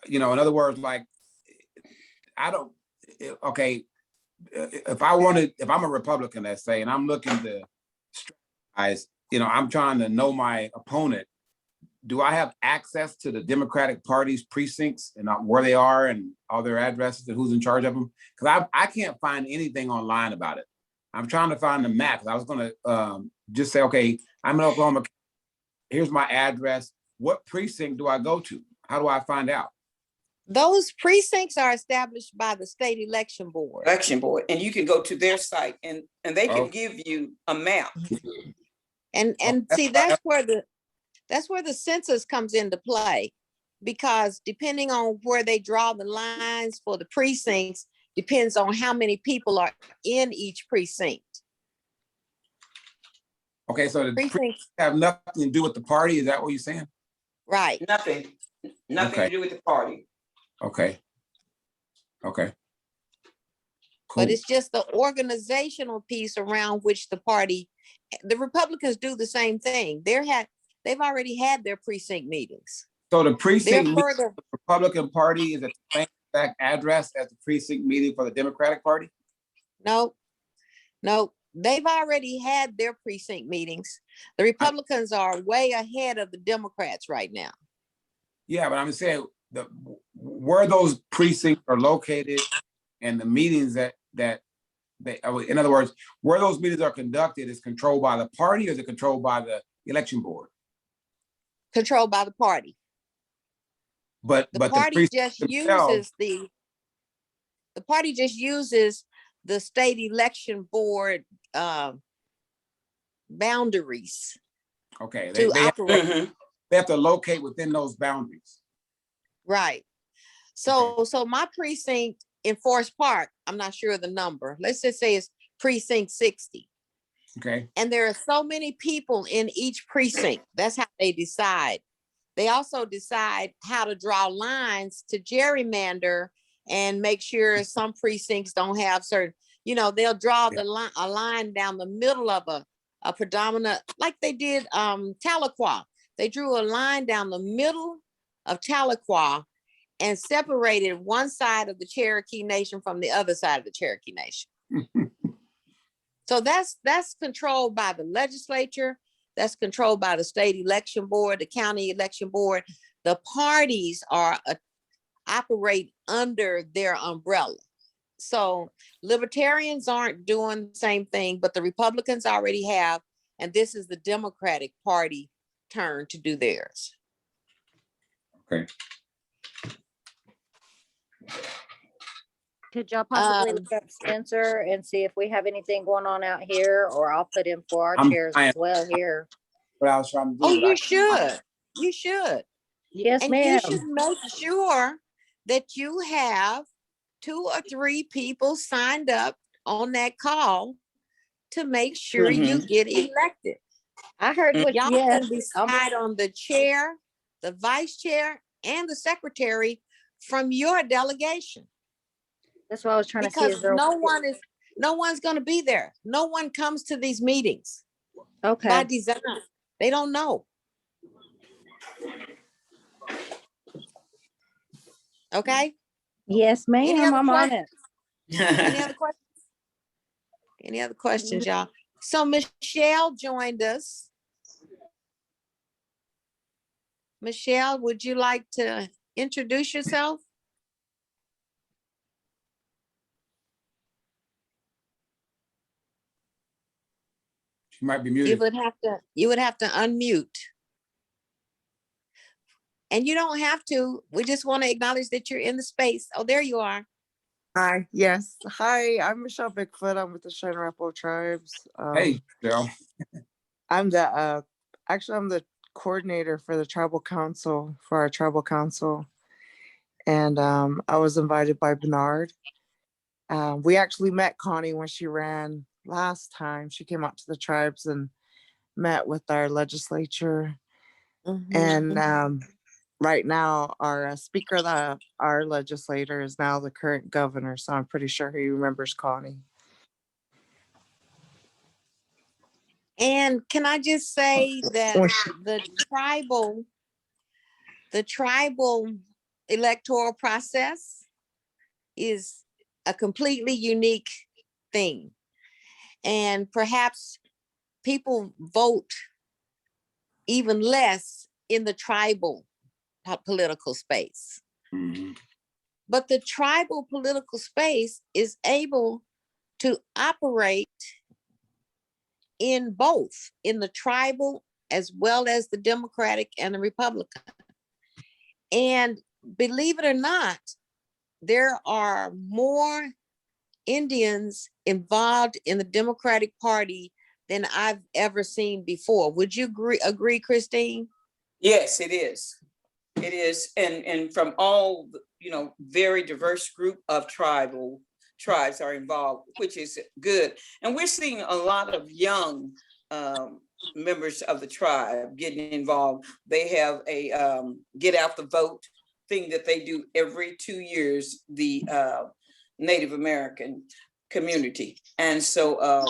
In other words, like, okay, if I'm a Republican, let's say, and I'm looking to strategize, I'm trying to know my opponent. Do I have access to the Democratic Party's precincts and where they are and all their addresses and who's in charge of them? Because I can't find anything online about it. I'm trying to find the map. I was going to just say, okay, I'm in Oklahoma. Here's my address. What precinct do I go to? How do I find out? Those precincts are established by the state election board. And you can go to their site and they can give you a map. And see, that's where the census comes into play, because depending on where they draw the lines for the precincts depends on how many people are in each precinct. Okay, so the Precincts, precincts have nothing to do with the party. Is that what you're saying? right? Nothing Okay. to do with the party. Okay. Cool. But it's just the organizational piece around which the Republicans do the same thing. They've already had their precinct meetings. So the precinct meeting Further, for the Republican Party is at the same exact address as the precinct meeting for the Democratic Party? no, they've already had their precinct meetings. The Republicans are way ahead of the Democrats right now. Yeah, but I'm saying where those precincts are located and the meetings that they, in other words, where those meetings are conducted is controlled by the party or is it controlled by the election board? Controlled by the party. But The the party precincts just themselves- uses the party just uses the state election board boundaries okay, to operate. Mhm. they have to locate within those boundaries. Right. So my precinct in Forest Park, I'm not sure of the number. Let's just say it's precinct 60. Okay, And there are so many people in each precinct. That's how they decide. They also decide how to draw lines to gerrymander and make sure some precincts don't have certain, they'll draw a line down the middle of a predominant, like they did Tahlequah. They drew a line down the middle of Tahlequah and separated one side of the Cherokee Nation from the other side of the Cherokee Nation. So that's controlled by the legislature. That's controlled by the state election board, the county election board. The parties operate under their umbrella. So libertarians aren't doing the same thing, but the Republicans already have, and this is the Democratic Party turn to do theirs. okay. Could y'all possibly Um, look up Spencer and see if we have anything going on out here, or I'll put in for our I'm chairs trying. as well here. What I was trying to do. Oh, but I- you should. You should. Yes, And ma'am. you should make sure that you have 2 or 3 people signed up on that call to make sure you get elected. I heard what, Y'all yes, can decide on the chair, the vice chair, and the secretary from your delegation. that's what I was trying to see. Because Is there, no one's gonna be there. No one comes to these meetings by okay, design. They don't know. Okay? yes, Any ma'am, other I'm on questions? it. Any other questions? Any other questions, y'all? So Michelle joined us. Michelle, would you like to introduce yourself? She might be You muted. would have to unmute. And you don't have to. We just want to acknowledge that you're in the space. Oh, there you are. Hi, yes. Hi, I'm Michelle Bigfoot. I'm with the Cheyenne Arapaho Tribes. Hey, Bill. I'm the coordinator for the tribal council, for our tribal council. And I was invited by Bernard. We actually met Connie when she ran last time. She came out to the tribes and met with our legislature. And right now, our speaker, our legislator, is now the current governor. So I'm pretty sure he remembers Connie. And can I just say that the tribal electoral process is a completely unique thing. And perhaps people vote even less in the tribal political space. Mhm. But the tribal political space is able to operate in both, in the tribal as well as the Democratic and the Republican. And believe it or not, there are more Indians involved in the Democratic Party than I've ever seen before. Would you agree, Christine? Yes, it is. It is. And from all, very diverse group of tribes are involved, which is good. And we're seeing a lot of young members of the tribe getting involved. They have a get out the vote thing that they do every 2 years, the Native American community. And so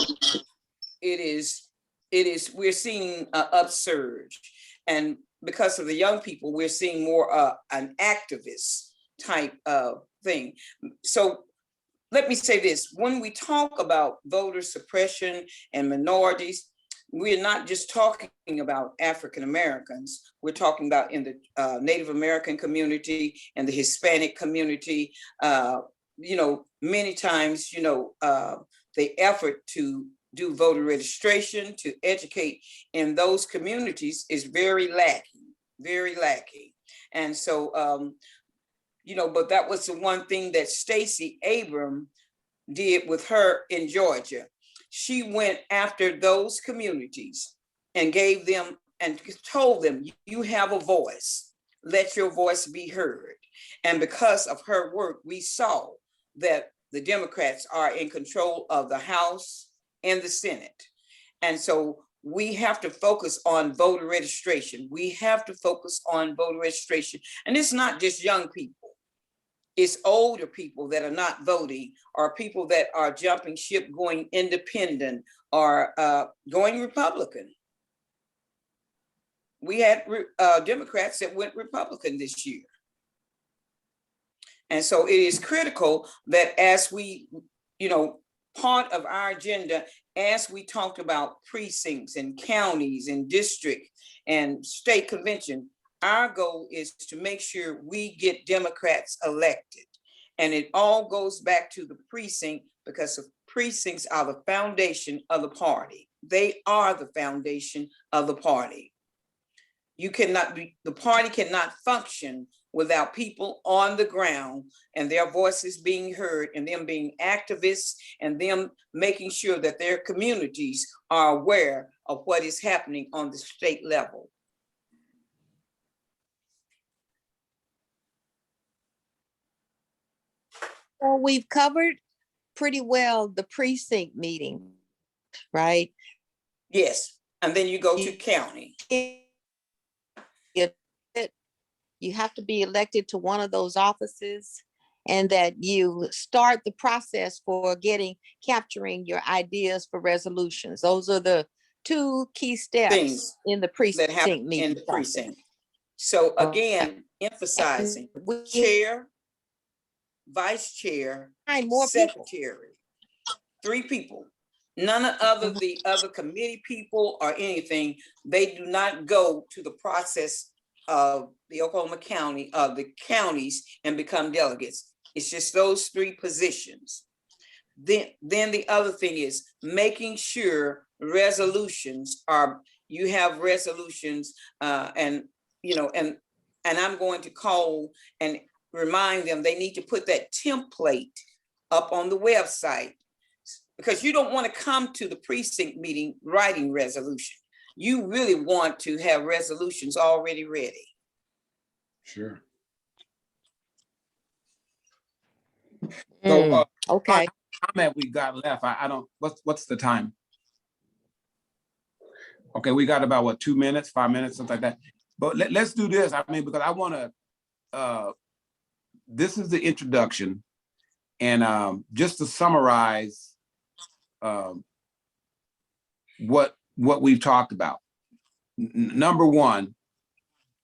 we're seeing an upsurge. And because of the young people, we're seeing more an activist type of thing. So let me say this, when we talk about voter suppression and minorities, we're not just talking about African Americans. We're talking about in the Native American community and the Hispanic community. Many times, the effort to do voter registration, to educate in those communities is very lacking, very lacking. And so, but that was the one thing that Stacey Abrams did with her in Georgia. She went after those communities and gave them and told them, you have a voice, let your voice be heard. And because of her work, we saw that the Democrats are in control of the House and the Senate. And so we have to focus on voter registration. We have to focus on voter registration. And it's not just young people. It's older people that are not voting, or people that are jumping ship, going independent, or going Republican. We had Democrats that went Republican this year. And so it is critical that as we, part of our agenda, as we talked about precincts and counties and district and state convention, our goal is to make sure we get Democrats elected. And it all goes back to the precinct, because the precincts are the foundation of the party. They are the foundation of the party. The party cannot function without people on the ground and their voices being heard, and them being activists, and them making sure that their communities are aware of what is happening on the state level. So we've covered pretty well the precinct meeting, right? Yes, and then you go to county. You have to be elected to one of those offices, and that you start the process for capturing your ideas for resolutions. Those are the two key steps Things in the that precinct happen meeting in the process. precinct. So again, emphasizing chair, vice chair, more people. secretary, 3 people. None of the other committee people or anything, they do not go to the process of the Oklahoma County, of the counties, and become delegates. It's just those 3 positions. Then the other thing is making sure resolutions are, you have resolutions, and I'm going to call and remind them they need to put that template up on the website, because you don't want to come to the precinct meeting writing resolution. You really want to have resolutions already ready. Sure. So, okay. comment we got left. I don't, what's the time? Okay, we got about what, 2 minutes, 5 minutes, something like that. But let's do this. I mean, because I want to, this is the introduction. And just to summarize what we've talked about. Number one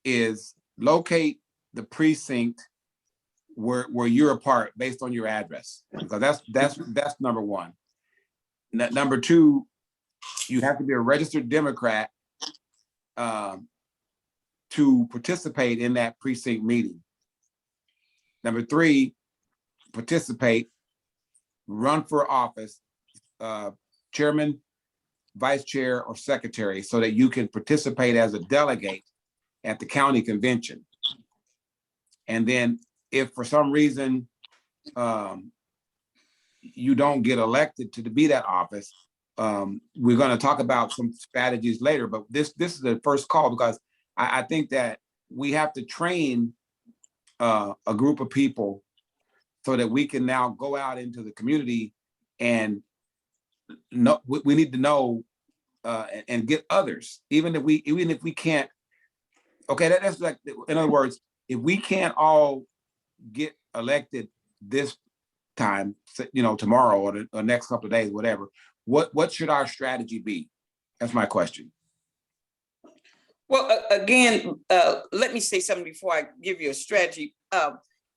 is locate the precinct where you're a part based on your address. Because that's number one. Number two, you have to be a registered Democrat to participate in that precinct meeting. Number three, participate, run for office, chairman, vice chair, or secretary, so that you can participate as a delegate at the county convention. And then if for some reason you don't get elected to be that office, we're going to talk about some strategies later, but this is the first call, because I think that we have to train a group of people so that we can now go out into the community and know, we need to know and get others, even if we can't. Okay, that's like, in other words, if we can't all get elected this time, tomorrow or the next couple of days, whatever, what should our strategy be? That's my question. Well, again, let me say something before I give you a strategy.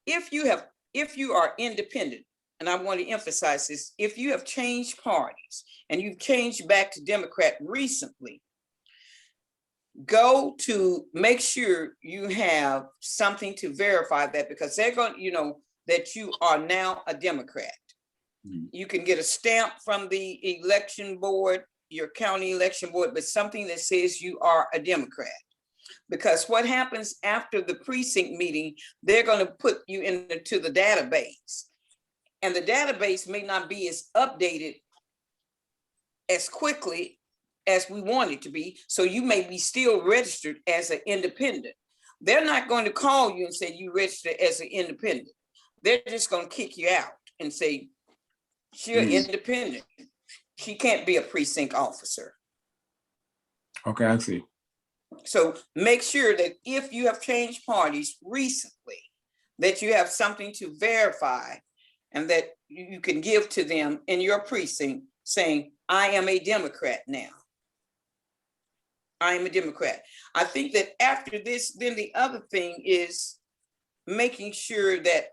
If you are independent, and I want to emphasize this, if you have changed parties and you've changed back to Democrat recently, go to make sure you have something to verify that, because they're going, you know, that you are now a Democrat. You can get a stamp from the election board, your county election board, but something that says you are a Democrat. Because what happens after the precinct meeting, they're going to put you into the database. And the database may not be as updated as quickly as we want it to be. So you may be still registered as an independent. They're not going to call you and say you registered as an independent. They're just going to kick you out and say, she's independent. She can't be a precinct officer. Okay, I see. So make sure that if you have changed parties recently, that you have something to verify and that you can give to them in your precinct saying, I am a Democrat now. I am a Democrat. I think that after this, then the other thing is making sure that,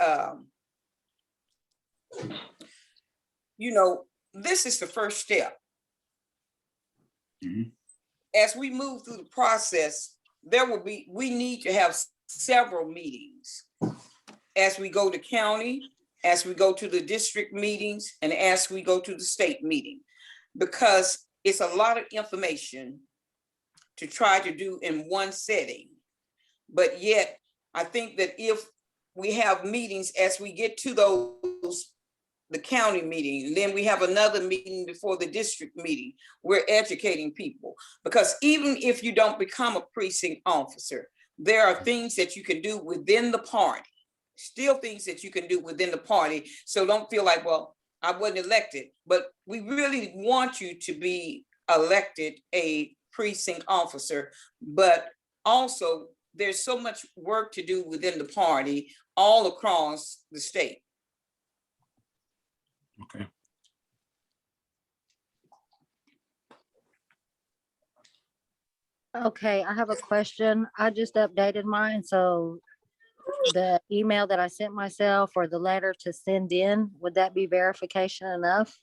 you know, this is the first step. As we move through the process, we need to have several meetings as we go to county, as we go to the district meetings, and as we go to the state meeting, because it's a lot of information to try to do in one setting. But yet, I think that if we have meetings as we get to the county meeting, and then we have another meeting before the district meeting, we're educating people. Because even if you don't become a precinct officer, there are things that you can do within the party, still things that you can do within the party. So don't feel like, well, I wasn't elected, but we really want you to be elected a precinct officer. But also there's so much work to do within the party all across the state. Okay. Okay, I have a question. I just updated mine, so the email that I sent myself or the letter to send in, would that be verification enough?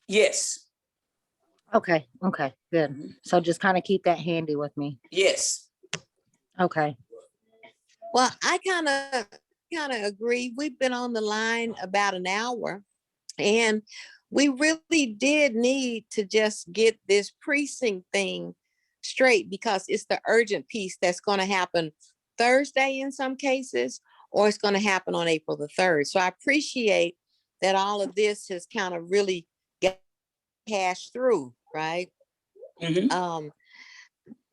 Yes. Okay, okay, good. So just kind of keep that handy with me. Yes. Okay. Well, I kind of agree. We've been on the line about an hour, and we really did need to just get this precinct thing straight, because it's the urgent piece that's going to happen Thursday in some cases, or it's going to happen on April the 3rd. So I appreciate that all of this has kind of really get hashed through, right?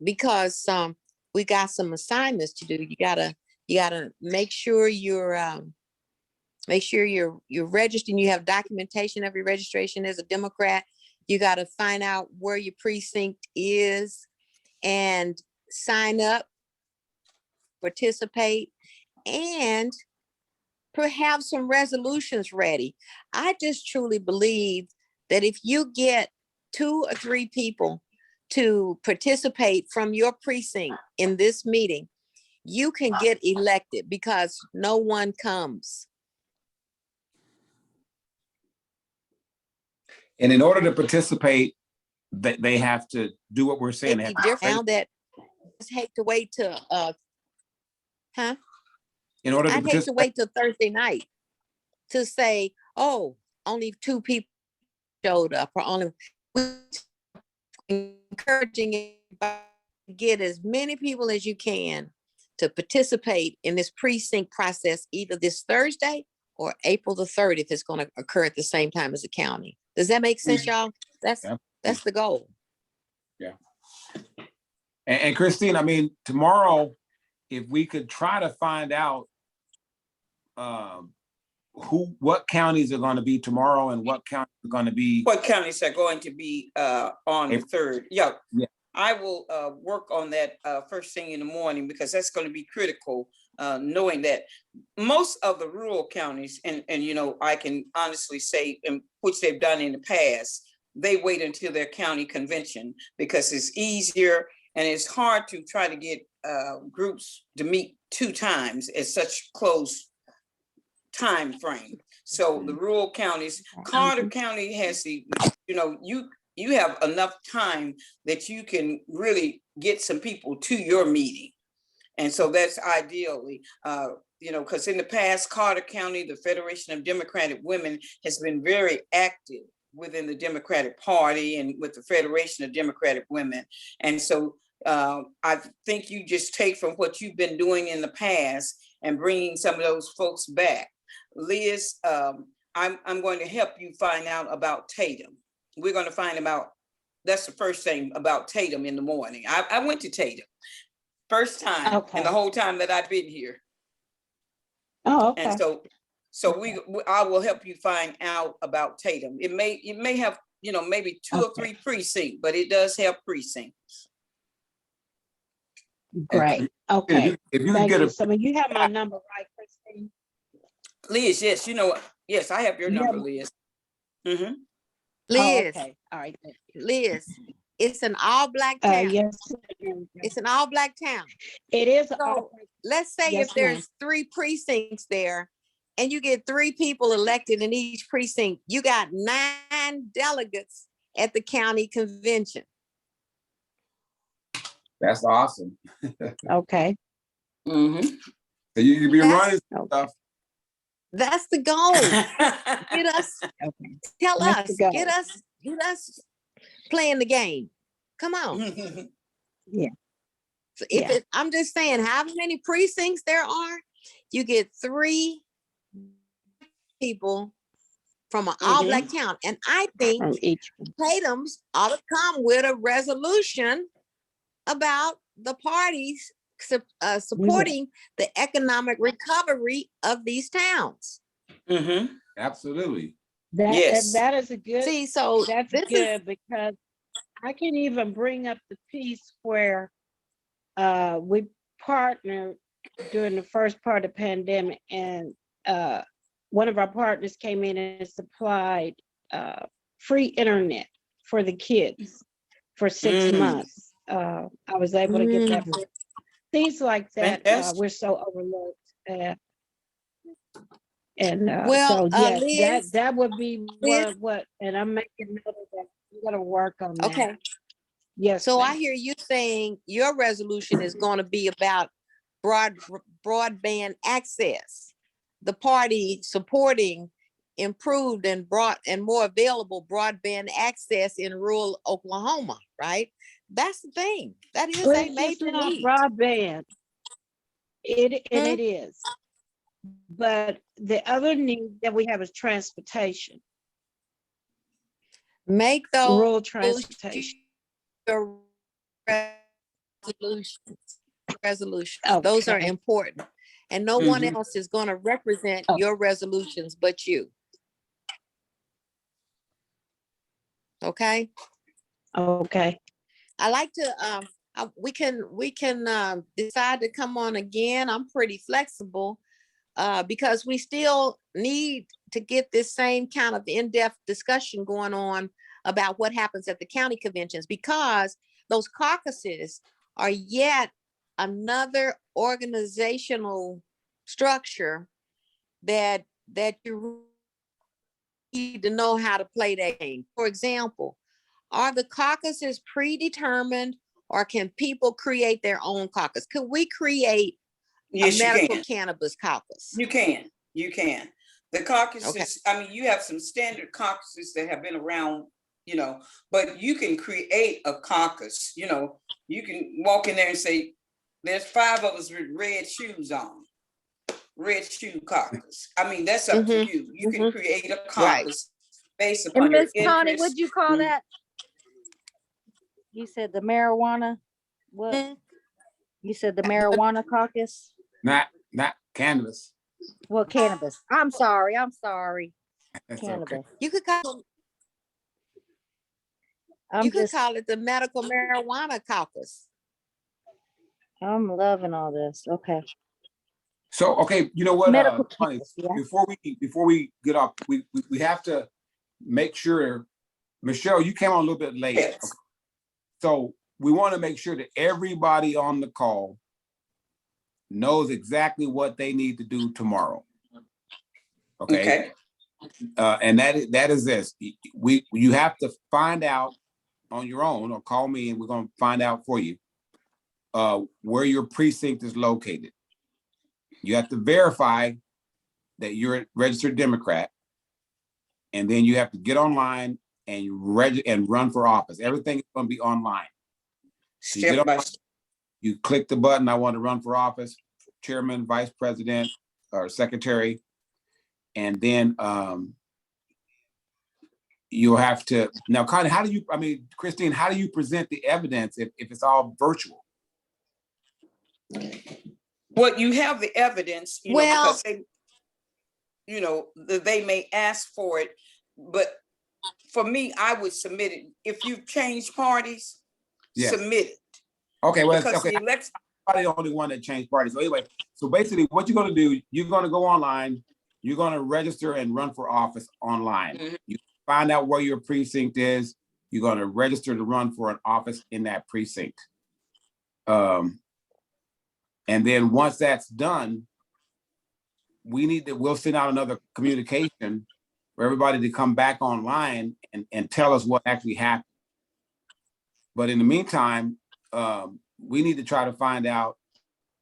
Because we got some assignments to do. You gotta make sure you're registered and you have documentation of your registration as a Democrat. You got to find out where your precinct is and sign up, participate, and perhaps some resolutions ready. I just truly believe that if you get 2 or 3 people to participate from your precinct in this meeting, you can get elected, because no one comes. And in order to participate, they have to do what we're saying. They have to Now that I hate to wait till in order to I'd hate to participate, wait till Thursday night to say, oh, only 2 people showed up, or only encouraging everybody to get as many people as you can to participate in this precinct process, either this Thursday or April the 3rd, if it's going to occur at the same time as the county. Does that make sense, y'all? That's the goal. Yeah. And Christine, I mean, tomorrow, if we could try to find out what counties are going to be tomorrow and what counties are going to be. What counties are going to be on the 3rd? Yeah. I will work on that first thing in the morning, because that's going to be critical, knowing that most of the rural counties, and you know, I can honestly say, which they've done in the past, they wait until their county convention, because it's easier, and it's hard to try to get groups to meet 2 times at such close time frame. So the rural counties, Carter County has the, you have enough time that you can really get some people to your meeting. And so that's ideally, because in the past, Carter County, the Federation of Democratic Women has been very active within the Democratic Party and with the Federation of Democratic Women. And so I think you just take from what you've been doing in the past and bringing some of those folks back. Liz, I'm going to help you find out about Tatum. We're going to find about, that's the first thing about Tatum in the morning. I went to Tatum. First time in the whole time that I've been here. Oh, okay. And so I will help you find out about Tatum. It may have, maybe 2 or 3 precincts, but it does have precincts. Great. Okay. If you Thank get you. a, So you have my number, right, Christine? Liz, yes, yes, I have your number, Liz. Mm-hmm. Liz, Oh, okay. All right. Liz, it's an all-black town. Yes. It's an all-black town. It is. So let's say Yes, if there's 3 precincts there and you get 3 people elected in each precinct, you got 9 delegates at the county convention. that's awesome. Okay. Mm-hmm. So you can be running Okay. stuff. That's the goal. Get us, Okay. tell That's us, the goal. get us playing the game. Come on. Yeah. So if Yeah. I'm just saying, however many precincts there are, you get 3 people from an all-black town. And I think From each one. Tatum's ought to come with a resolution about the parties supporting the economic recovery of these towns. Mm-hmm. Absolutely. Yes. That is a good. See, so That's this good because I can even bring up the piece where we partnered during the first part of the pandemic, and one of our partners came in and supplied free internet for the kids for 6 months. I was able to get that. Things like that, we're so overlooked. And well, so yes, Liz, that would be Liz, what, and I'm making note of that. We gotta work on that. okay. Yes. So I ma'am. hear you saying your resolution is going to be about broadband access. The party supporting improved and more available broadband access in rural Oklahoma, right? That's the thing. That is Well, a it's just major not need. broadband. It is. But the other need that we have is transportation, Make those rural transportation. your resolutions. Those are Okay. important. And no one else is going to represent your resolutions but you. Okay? Okay. I like to we can decide to come on again. I'm pretty flexible because we still need to get this same kind of in-depth discussion going on about what happens at the county conventions, because those caucuses are yet another organizational structure that you need to know how to play that game. For example, are the caucuses predetermined, or can people create their own caucus? Could we create a medical cannabis caucus? You can. The caucuses, I mean, you have some standard caucuses that have been around, but you can create a caucus. You can walk in there and say, there's 5 of us with red shoes on. Red shoe caucus. I mean, that's up to you. You can create a caucus based upon And your Miss Connie, interests. what'd you call that? You said the marijuana, what? You said the marijuana caucus? Not cannabis. Well, cannabis. I'm sorry. That's Cannabis. okay. You could call it the medical marijuana caucus. I'm loving all this. Okay. So, okay, you know what, Medical Connie, cannabis, yeah. before we get off, we have to make sure, Michelle, you came on a little bit late. Yes. Okay. So we want to make sure that everybody on the call knows exactly what they need to do tomorrow. Okay. Okay, And that is this. You have to find out on your own, or call me and we're gonna find out for you where your precinct is located. You have to verify that you're a registered Democrat, and then you have to get online and run for office. Everything is gonna be online. So you get step by online, step. you click the button, I want to run for office, chairman, vice president, or secretary. And then you'll have to, now Connie, Christine, how do you present the evidence if it's all virtual? Well, you have the evidence, Well- because they may ask for it, but for me, I would submit it. If you've changed parties, Yes. submit it. Okay, well, Because okay. the election, I'm the only one that changed parties. So anyway, so basically what you're gonna do, you're gonna go online, you're gonna register and run for office online. Mhm. You find out where your precinct is, you're gonna register to run for an office in that precinct. And then once that's done, we'll send out another communication for everybody to come back online and tell us what actually happened. But in the meantime, we need to try to find out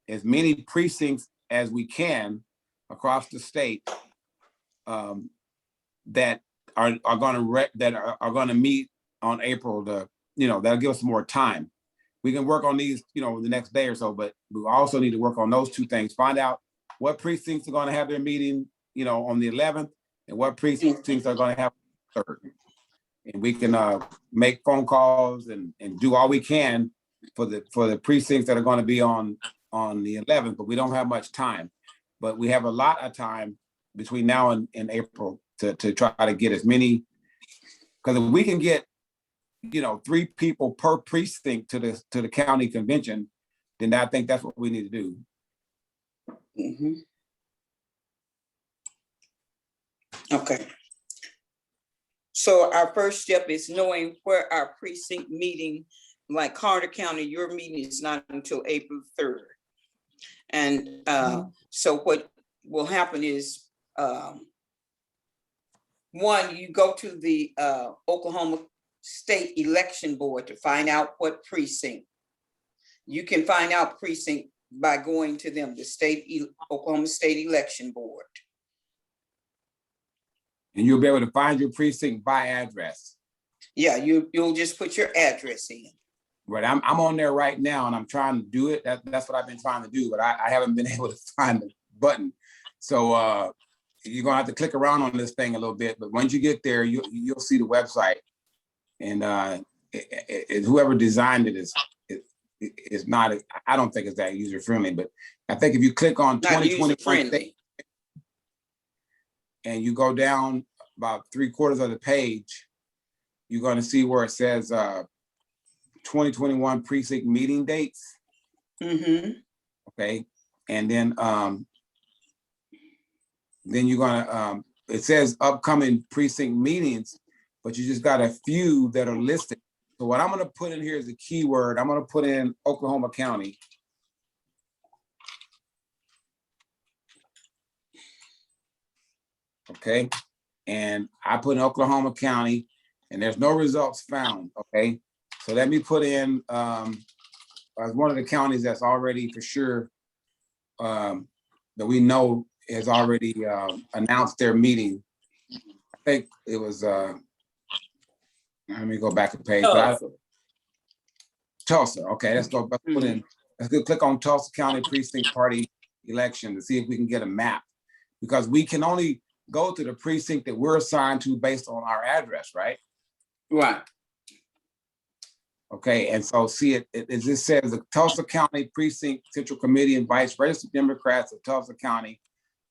as many precincts as we can across the state that are going to meet on April. That'll give us more time. We can work on these, the next day or so, but we also need to work on those two things. Find out what precincts are going to have their meeting, on the 11th, and what precincts are going to have the 3rd. And we can make phone calls and do all we can for the precincts that are going to be on the 11th, but we don't have much time. But we have a lot of time between now and April to try to get as many, because if we can get 3 people per precinct to the county convention, then I think that's what we need to do. Mhm. Okay. So our first step is knowing where our precinct meeting, like Carter County, your meeting is not until April 3rd. And so what will happen is, one, you go to the Oklahoma State Election Board to find out what precinct. You can find out precinct by going to them, the Oklahoma State Election Board. And you'll be able to find your precinct by address. Yeah, you'll just put your address in. Right, I'm on there right now and I'm trying to do it. That's what I've been trying to do, but I haven't been able to find the button. So you're gonna have to click around on this thing a little bit, but once you get there, you'll see the website. And whoever designed it is not, I don't think it's that user friendly, but I think if you click on Not 2021 user friendly. and you go down about 3/4 of the page, you're going to see where it says 2021 precinct meeting dates. Mm-hmm. Okay, and then you're gonna it says upcoming precinct meetings, but you just got a few that are listed. So what I'm gonna put in here is a keyword. I'm gonna put in Oklahoma County. Okay, and I put in Oklahoma County, and there's no results found. Okay, so let me put in as one of the counties that's already for sure that we know has already announced their meeting. I think it was let me go back a page. Tulsa. Okay, let's go put in. Let's go click on Tulsa County Precinct Party election to see if we can get a map, because we can only go to the precinct that we're assigned to based on our address, right? Right. Okay, and so see it just says the Tulsa County Precinct Central Committee invites registered Democrats of Tulsa County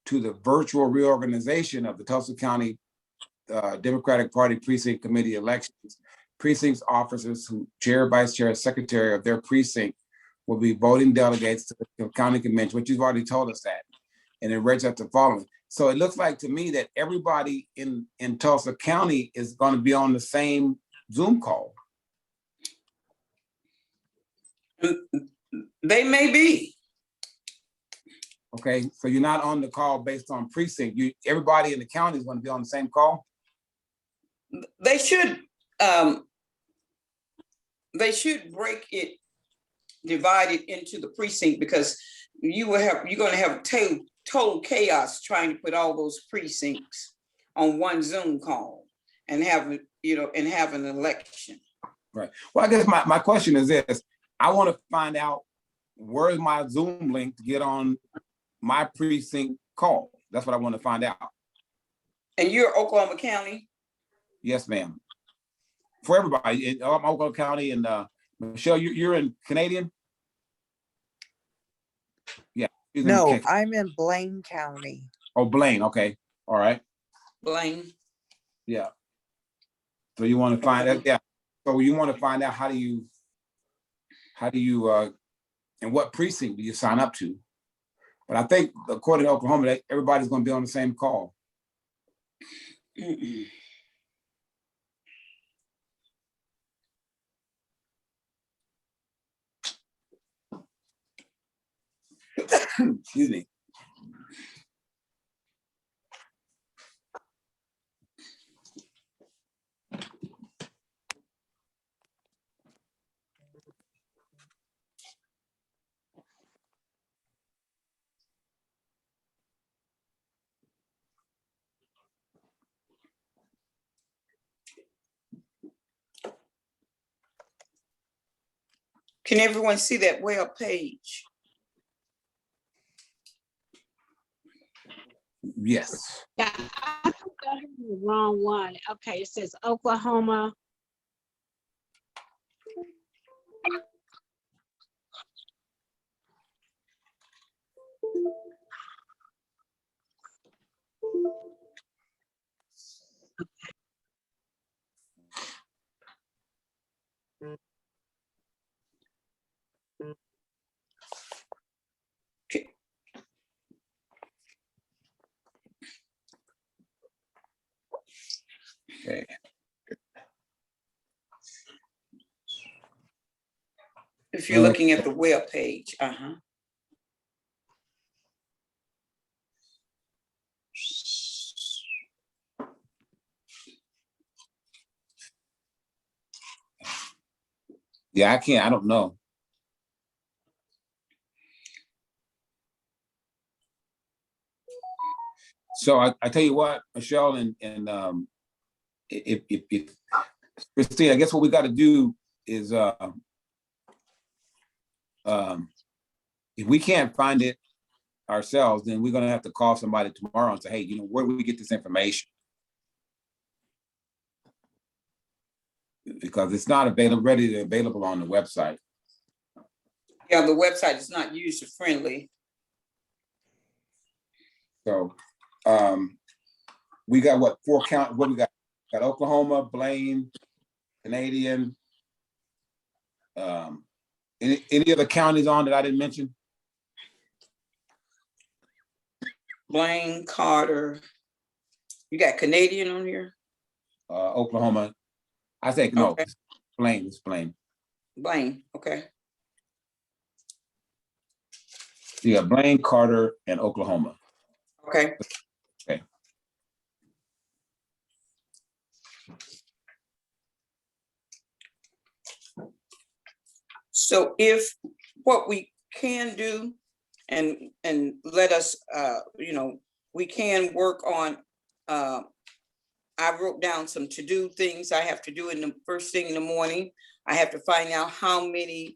to the virtual reorganization of the Tulsa County Democratic Party Precinct Committee elections. Precincts officers who chair, vice chair, secretary of their precinct will be voting delegates to the county convention, which you've already told us that. And it reads up the following. So it looks like to me that everybody in Tulsa County is going to be on the same Zoom call. They may be. Okay, so you're not on the call based on precinct. Everybody in the county is going to be on the same call? They should break it, divide it into the precinct, because you're gonna have total chaos trying to put all those precincts on one Zoom call and have an election. Right. Well, I guess my question is this. I want to find out where's my Zoom link to get on my precinct call. That's what I want to find out. And you're Oklahoma County? Yes, ma'am. For everybody in Oklahoma County, and Michelle, you're in Canadian? Yeah. No, I'm in Blaine County. Oh, Blaine. Okay. All right. Blaine. Yeah. So you want to find out, yeah. So you want to find out how do you and what precinct do you sign up to? But I think according to Oklahoma, everybody's going to be on the same call. Excuse me. Can everyone see that web page? Yes. Yeah, I think I heard the wrong one. Okay, it says Oklahoma. Okay. If you're looking at the web page, Yeah, I don't know. So I tell you what, Michelle and if Christine, I guess what we got to do is if we can't find it ourselves, then we're going to have to call somebody tomorrow and say, hey, where do we get this information? Because it's not readily available on the website. yeah, the website is not user friendly. So we got what, 4 counties? What we got? Got Oklahoma, Blaine, Canadian. Any other counties on that I didn't mention? Blaine, Carter. You got Canadian on here? Oklahoma. I say no. Okay. Blaine. It's Blaine. Blaine, okay. Yeah, Blaine, Carter, and Oklahoma. Okay. Okay. So if what we can do and let us, we can work on, I wrote down some to-do things I have to do in the first thing in the morning. I have to find out how many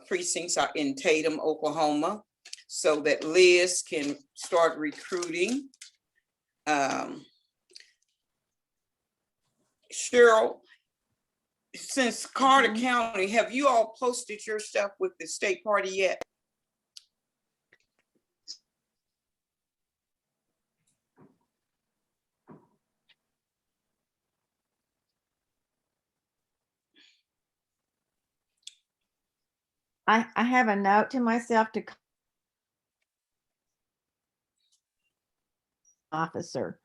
precincts are in Tatum, Oklahoma, so that Liz can start recruiting. Cheryl, since Carter County, have you all posted your stuff with the state party yet? I have a note to myself to officer.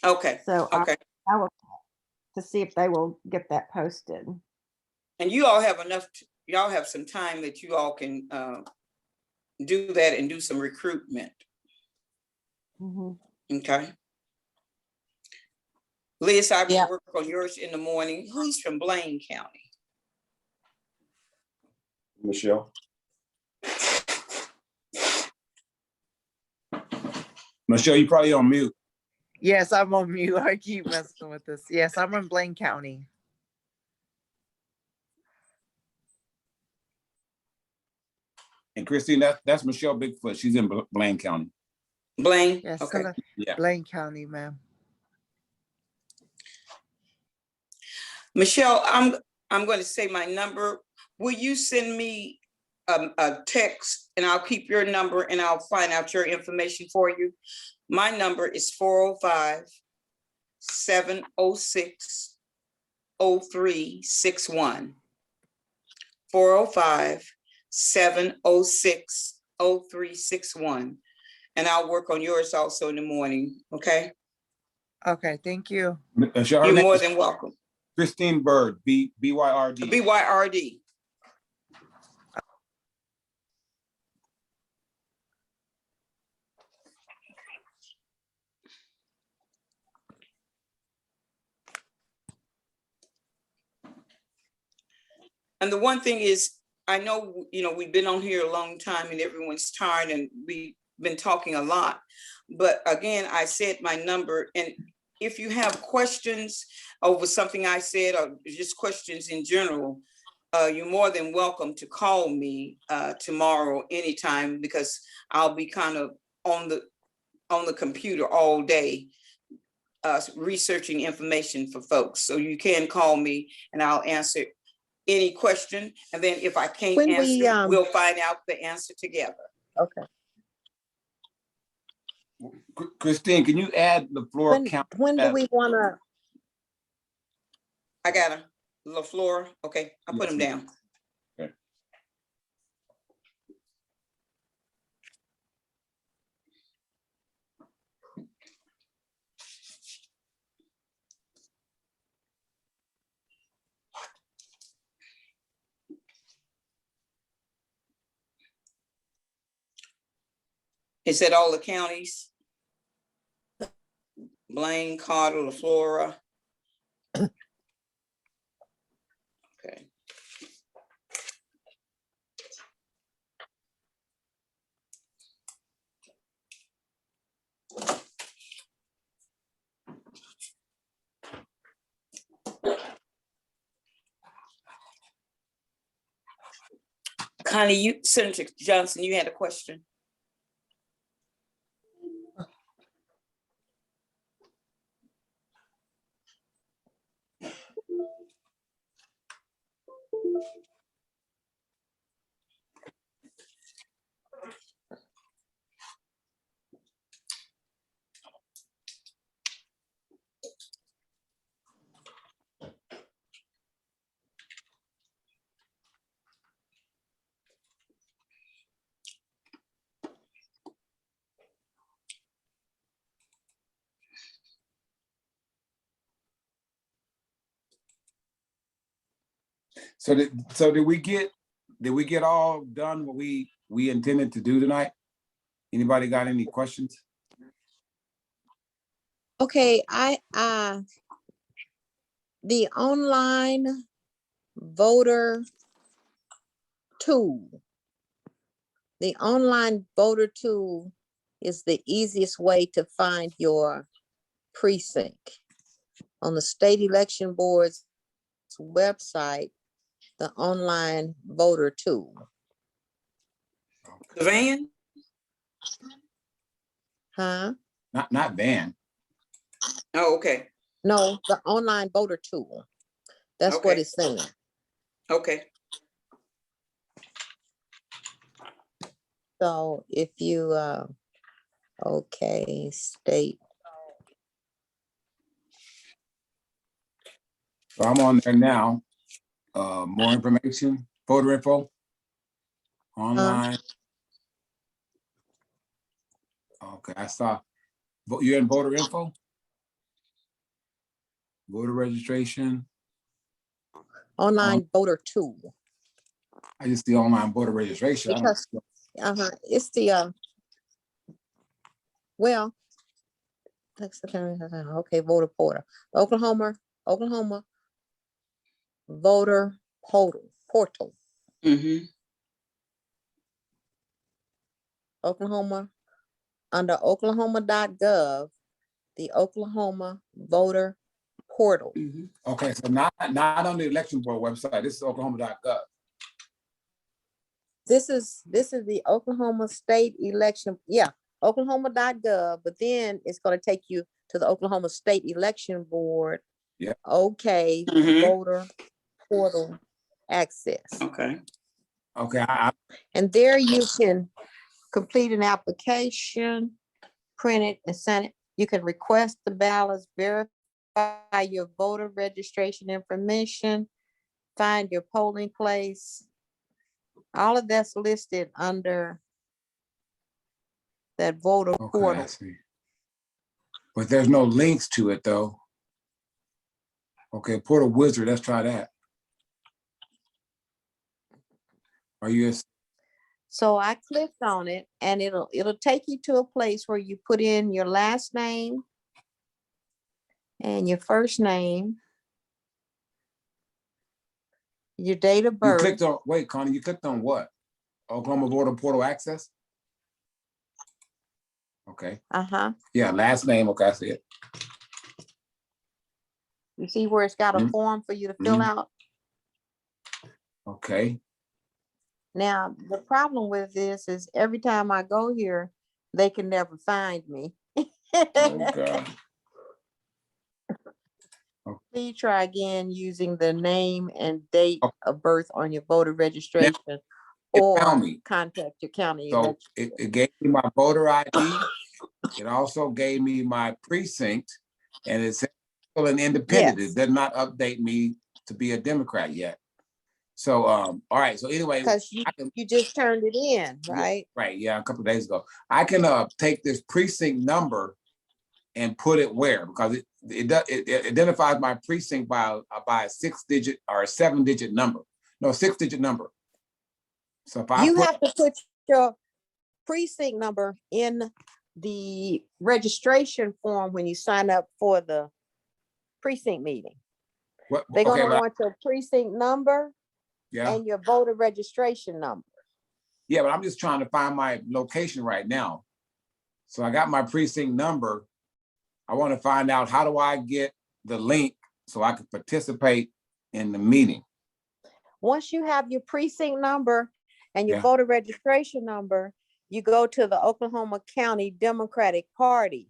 Okay. So Okay. I will to see if they will get that posted. And you all have enough, y'all have some time that you all can do that and do some recruitment. Mhm. Okay. Liz, I will Yeah. work on yours in the morning. Who's from Blaine County? Michelle. Michelle, you probably on mute. Yes, I'm on mute. I keep messing with this. Yes, I'm in Blaine County. And Christine, that's Michelle Bigfoot. She's in Blaine County. Blaine? Yes, Okay. hello. Yeah. Blaine County, ma'am. Michelle, I'm going to say my number. Will you send me a text and I'll keep your number and I'll find out your information for you? My number is 405-706-0361. 405-706-0361. And I'll work on yours also in the morning, okay? Okay, thank you. Michelle, her You're name more is than welcome. Christine Bird, BYRD. BYRD. And the one thing is, I know, we've been on here a long time and everyone's tired and we've been talking a lot. But again, I said my number, and if you have questions over something I said or just questions in general, you're more than welcome to call me tomorrow anytime, because I'll be kind of on the computer all day researching information for folks. So you can call me and I'll answer any question. And then if I can't When answer, we, we'll find out the answer together. Okay. Christine, can you add the floor count? When do we want to? I got a LaFleur. Okay, I'll put Yes, him ma'am. down. Okay. Is that all the counties? Blaine, Carter, LaFleur. Okay. Connie, Senator Johnson, you had a question? So did we get all done what we intended to do tonight? Anybody got any questions? Okay, the online voter tool. The online voter tool is the easiest way to find your precinct. On the state election board's website, the online voter tool. The van? Huh? Not Van. Oh, okay. No, the online voter tool. That's what Okay. it's saying. Okay. So if you, okay, state. So I'm on there now. More information, voter info, online. Okay, I saw. You're in voter info? Voter registration. Online voter tool. I just see online voter registration. I don't Because see It's the, well, okay, voter portal, Oklahoma voter portal, Mhm. Oklahoma, under oklahoma.gov, the Oklahoma voter portal. Mhm. Okay, so not on the election board website. This is oklahoma.gov. This is the Oklahoma state election, yeah, oklahoma.gov, but then it's gonna take you to the Oklahoma State Election Board. Yeah. Okay, Mhm. voter portal access. Okay. Okay, And there you can complete an application, print it and send it. You can request the ballots, verify your voter registration information, find your polling place. All of that's listed under that voter okay, I portal. see. But there's no links to it though. Okay, Portal Wizard, let's try that. Are you? So I clicked on it and it'll take you to a place where you put in your last name and your first name, your date of You birth. clicked on, wait, Connie, you clicked on what? Oklahoma Voter Portal Access? Okay, yeah, last name, okay, I see it. You see where it's got a Mhm. form for you to fill Mhm. out? Okay, Now, the problem with this is every time I go here, they can never find me. oh God. Please try again using the name and date Okay. of birth on your voter registration It or found me. contact your county So election. it gave me my voter ID. It also gave me my precinct, and it's still an independent. Yes. It did not update me to be a Democrat yet. So, all right. So anyway, Because you just turned it in, right? right, yeah, a couple of days ago. I can take this precinct number and put it where, because it identifies my precinct by a 6-digit or a 7-digit number. No, 6-digit number. So if I You put, have to put your precinct number in the registration form when you sign up for the precinct meeting. what, They're okay, gonna want your precinct number yeah, and your voter registration number. yeah, but I'm just trying to find my location right now. So I got my precinct number. I want to find out, how do I get the link so I can participate in the meeting? Once you have your precinct number and your Yeah. voter registration number, you go to the Oklahoma County Democratic Party.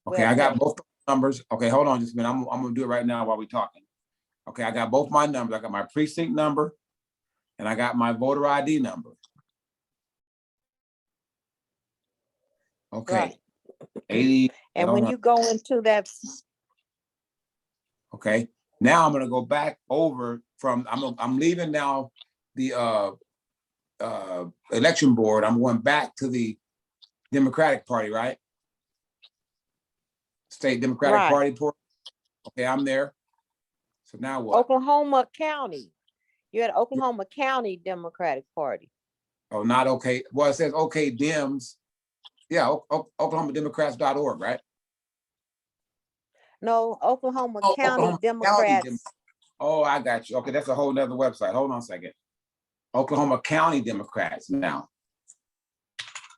Okay, I got webpage. both numbers. Okay, hold on just a minute. I'm gonna do it right now while we're talking. Okay, I got both my numbers. I got my precinct number and I got my voter ID number. Okay. Right. 80. And hold when on. you go into that, Okay, now I'm gonna go back over from, I'm leaving now the election board. I'm going back to the Democratic Party, right? State Democratic Right. Party port. Okay, I'm there. So now what? Oklahoma County, you're at Oklahoma County Democratic Party. Oh, not okay. Well, it says okay Dems. Yeah, OklahomaDemocrats.org, right? No, Oklahoma Oh, County Oklahoma County Democrats. Oh, I got you. Okay, that's a whole nother website. Hold on a second. Oklahoma County Democrats now.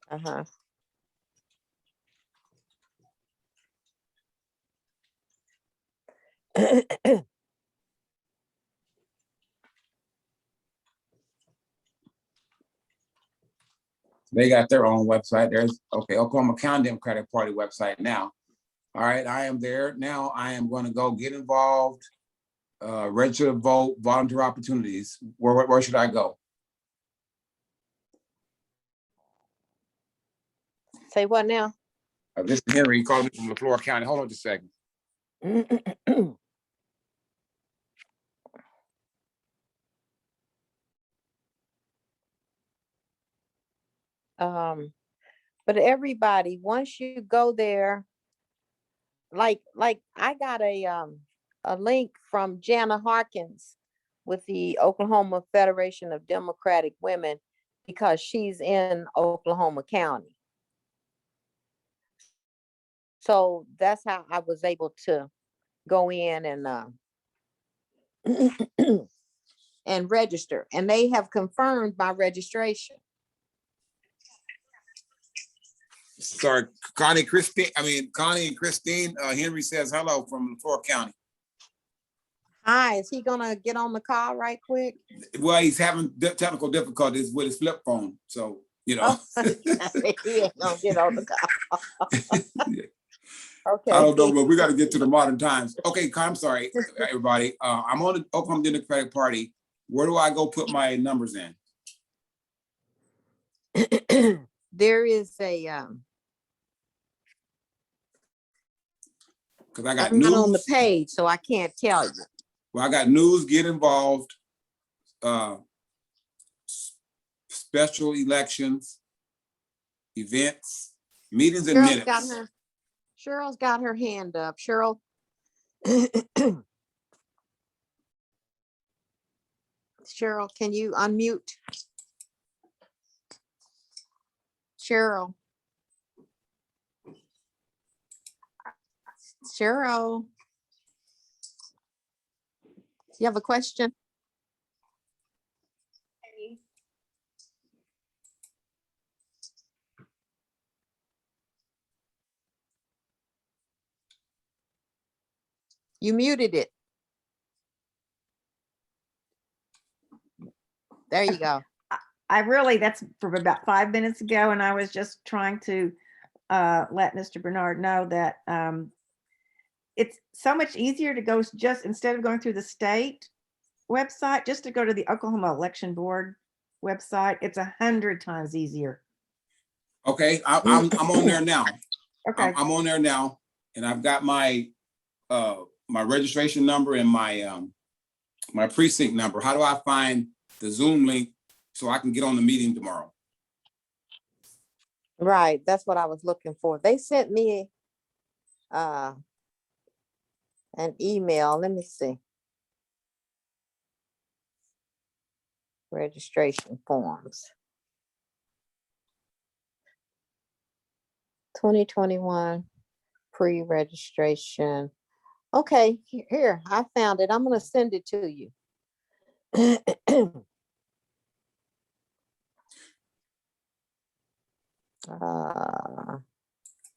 Uh-huh. They got their own website. There's, okay, Oklahoma County Democratic Party website now. All right, I am there. Now I am going to go get involved, register to vote, volunteer opportunities. Where should I go? Say what now? This is Henry calling me from LaFleur County. Hold on just a second. But everybody, once you go there, like I got a link from Jana Harkins with the Oklahoma Federation of Democratic Women because she's in Oklahoma County. So that's how I was able to go in and and register, and they have confirmed my registration. Sorry, Connie and Christine, Henry says hello from Florida County. Hi, is he gonna get on the call right quick? Well, he's having technical difficulties with his flip phone, so, you know. Oh, he ain't gonna get on the call. Okay. I don't know, but we got to get to the modern times. Okay, I'm sorry, everybody. I'm on the Oklahoma Democratic Party. Where do I go put my numbers in? There is a, Because I got I'm not on the news. page, so I can't tell you. Well, I got news, get involved, special elections, events, meetings and minutes. Cheryl's got her hand up. Cheryl. Cheryl, can you unmute? Cheryl. Cheryl. You have a question? You muted it. There you go. That's from about 5 minutes ago, and I was just trying to let Mr. Bernard know that it's so much easier to go just instead of going through the state website, just to go to the Oklahoma Election Board website. It's 100 times easier. Okay, I'm on there now. Okay. I'm on there now, and I've got my my registration number and my my precinct number. How do I find the Zoom link so I can get on the meeting tomorrow? Right, that's what I was looking for. They sent me an email. Let me see. Registration forms. 2021 pre-registration. Okay, here, I found it. I'm gonna send it to you.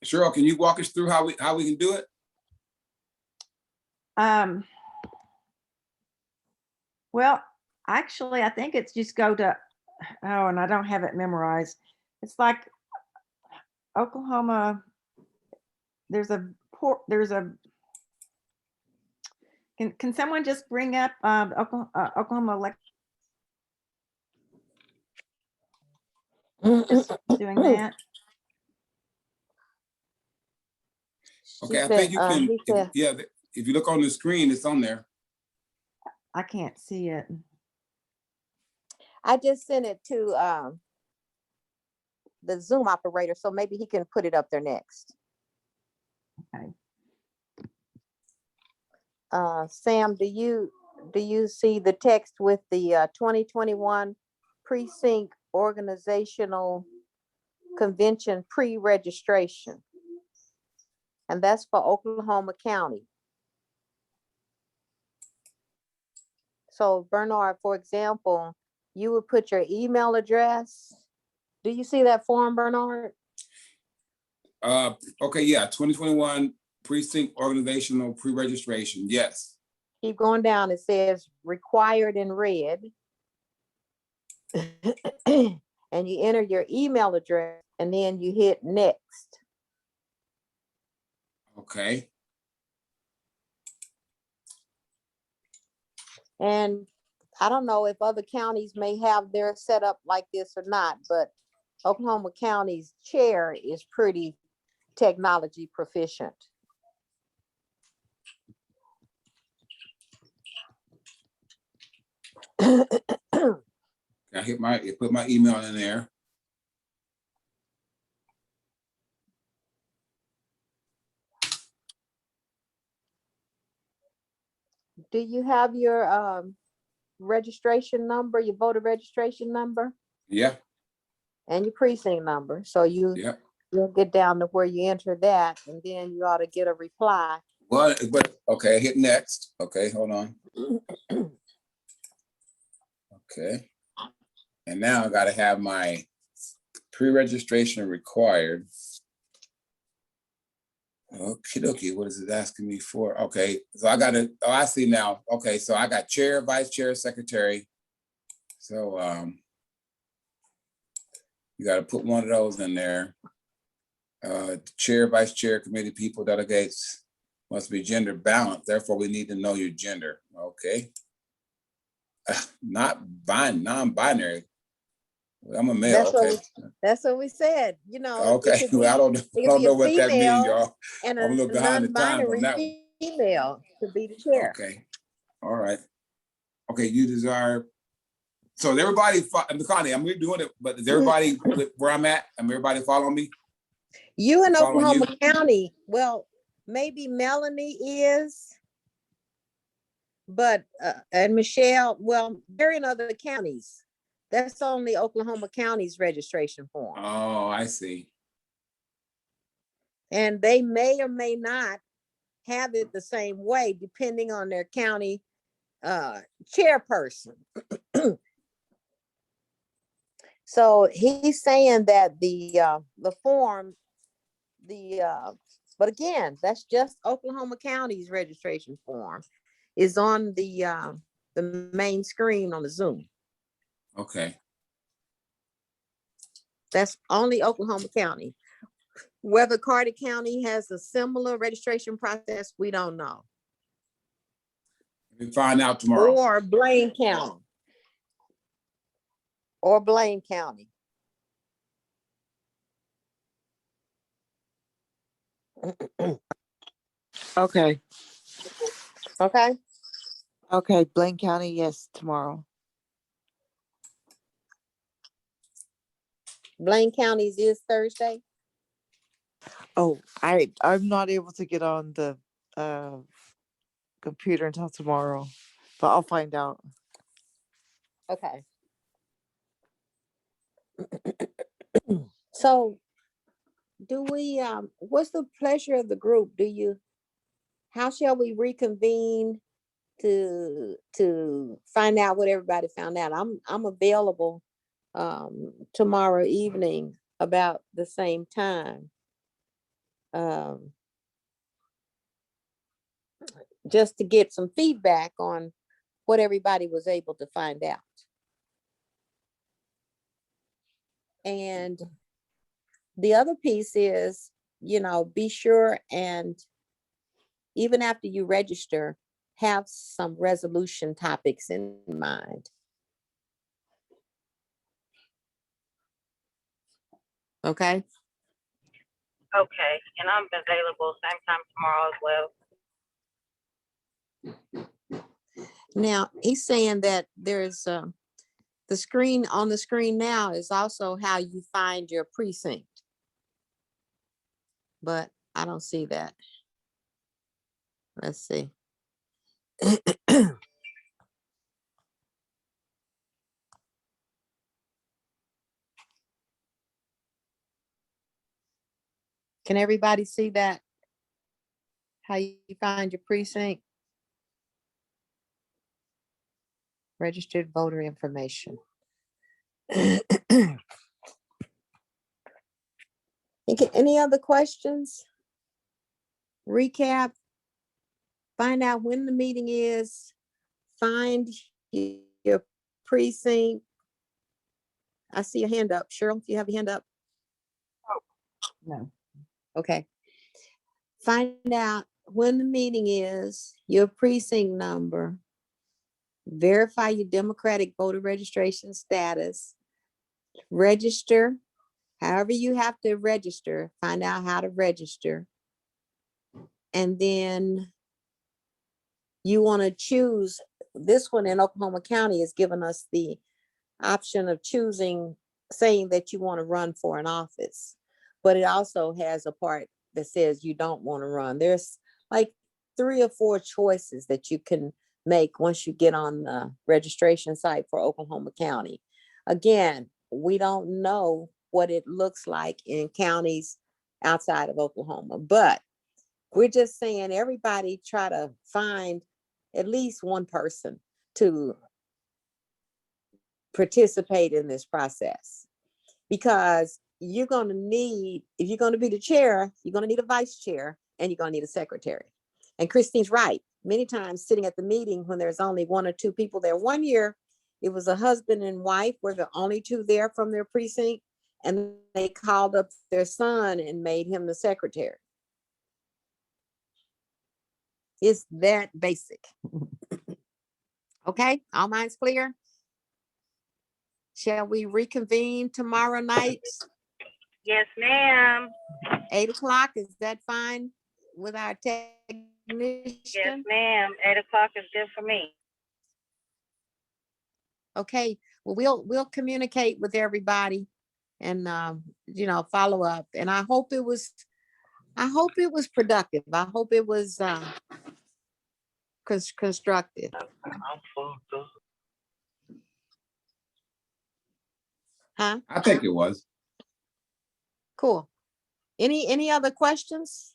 Cheryl, can you walk us through how we can do it? Well, actually, I think it's just go to, oh, and I don't have it memorized. It's like Oklahoma, there's a port, can someone just bring up Oklahoma election? Just doing that. Okay, I think you can, yeah, if you look on the screen, it's on there. I can't see it. I just sent it to the Zoom operator, so maybe he can put it up there next. Okay. Sam, do you see the text with the 2021 precinct organizational convention pre-registration? And that's for Oklahoma County. So Bernard, for example, you would put your email address. Do you see that form, Bernard? Okay, yeah, 2021 precinct organizational pre-registration, yes. Keep going down. It says required in red. And you enter your email address and then you hit next. Okay. And I don't know if other counties may have their setup like this or not, but Oklahoma County's chair is pretty technology proficient. I put my email in there. Do you have your registration number, your voter registration number? Yeah. and your precinct number. So Yep. you'll get down to where you enter that, and then you ought to get a reply. Well, but, okay, hit next. Okay, hold on. Okay. And now I gotta have my pre-registration required. Okay, okay, what is it asking me for? Okay, so I gotta, oh, I see now. Okay, so I got chair, vice chair, secretary. So you gotta put one of those in there. Chair, vice chair, committee people, delegates must be gender balanced. Therefore, we need to know your gender. Okay. Not non-binary. I'm a male. Okay. That's what we said, you know. It Okay. could Well, I don't it could be know a what that means, female y'all. and I'm a a little behind the times on non-binary that one. female to be the chair. Okay. All right. Okay. You desire. So is everybody, Connie, I'm doing it, but is everybody where I'm at? Everybody following me? You in Following you? Oklahoma County, well, maybe Melanie is, but, and Michelle, well, they're in other counties. That's only Oklahoma County's registration form. Oh, I see. And they may or may not have it the same way, depending on their county chairperson. So he's saying that the form, but again, that's just Oklahoma County's registration form is on the main screen on the Zoom. Okay. That's only Oklahoma County. Whether Carter County has a similar registration process, we don't know. We'll find out tomorrow. Or Blaine County. Or Blaine County. Okay. Okay. Okay. Blaine County, yes, tomorrow. Blaine County's is Thursday. Oh, I'm not able to get on the computer until tomorrow, but I'll find out. Okay. So do we, what's the pleasure of the group? How shall we reconvene to find out what everybody found out? I'm available tomorrow evening about the same time. Just to get some feedback on what everybody was able to find out. And the other piece is, be sure and even after you register, have some resolution topics in mind. Okay. Okay, and I'm available same time tomorrow as well. Now he's saying that there's the screen on the screen now is also how you find your precinct. But I don't see that. Let's see. Can everybody see that? How you find your precinct? Registered voter information. Any other questions? Recap. Find out when the meeting is. Find your precinct. I see a hand up. Cheryl, do you have a hand up? No. Okay. Find out when the meeting is, your precinct number, verify your Democratic voter registration status, register, however you have to register, find out how to register. And then you want to choose, this one in Oklahoma County is giving us the option of choosing, saying that you want to run for an office, but it also has a part that says you don't want to run. There's like 3 or 4 choices that you can make once you get on the registration site for Oklahoma County. Again, we don't know what it looks like in counties outside of Oklahoma. But we're just saying, everybody try to find at least one person to participate in this process, because you're going to need, if you're going to be the chair, you're going to need a vice chair, and you're going to need a secretary. And Christine's right. Many times sitting at the meeting when there's only one or two people there. One year, it was a husband and wife were the only two there from their precinct, and they called up their son and made him the secretary. It's that basic. Okay, all minds clear? Shall we reconvene tomorrow night, Yes, ma'am. 8 o'clock? Is that fine with our Yes, technician? ma'am. 8 o'clock is good for me. Okay, well, we'll communicate with everybody and, follow up. And I hope it was productive. I hope it was, constructive. Huh? I think it was. Cool. Any other questions?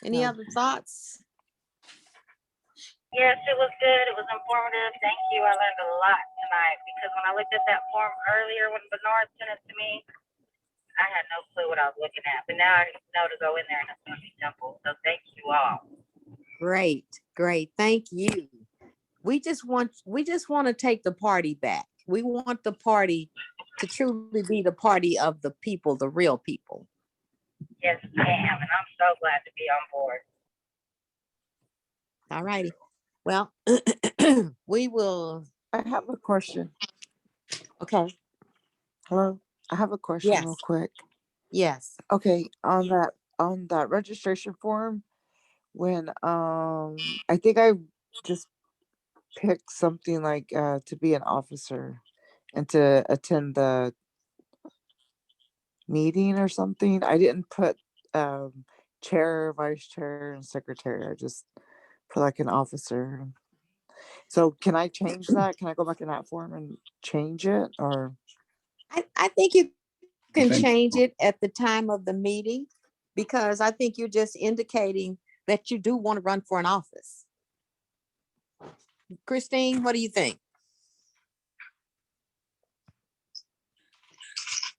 Any No. other thoughts? Yes, it was good. It was informative. Thank you. I learned a lot tonight because when I looked at that form earlier when Bernard sent it to me, I had no clue what I was looking at. But now I know to go in there and it's going to be simple. So thank you all. Great. Thank you. We just want to take the party back. We want the party to truly be the party of the people, the real people. Yes, ma'am. And I'm so glad to be on board. All righty. Well, we will. I have a question. Okay. Hello? I have a question real Yes. quick. Yes. Okay, on that registration form, when I think I just picked something like to be an officer and to attend the meeting or something. I didn't put chair, vice chair, and secretary. I just put like an officer. So can I change that? Can I go back in that form and change it? Or I think you can think- change it at the time of the meeting, because I think you're just indicating that you do want to run for an office. Christine, what do you think?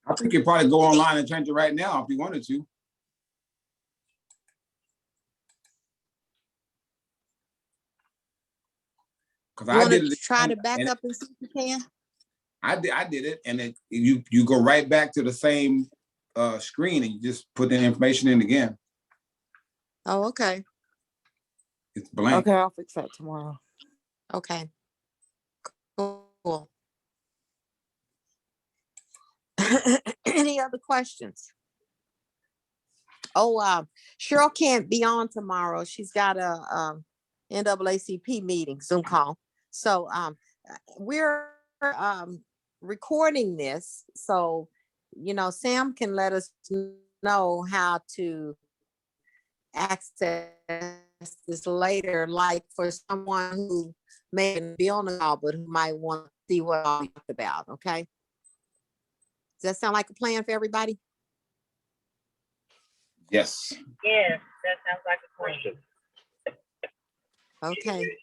I think you probably go online and change it right now if you wanted to. Because You I want did to it. try to and back up and see if you can? I did it, and you go right back to the same screen and you just put the information in again. Oh, okay. It's blank. okay, I'll fix that tomorrow. Okay. Cool. Any other questions? Oh, Cheryl can't be on tomorrow. She's got a NAACP meeting, Zoom call. So we're recording this, so Sam can let us know how to access this later, like for someone who may be on the call but who might want to see what I talked about. Okay, does that sound like a plan for everybody? Yes. Yes, that sounds like a question. Okay.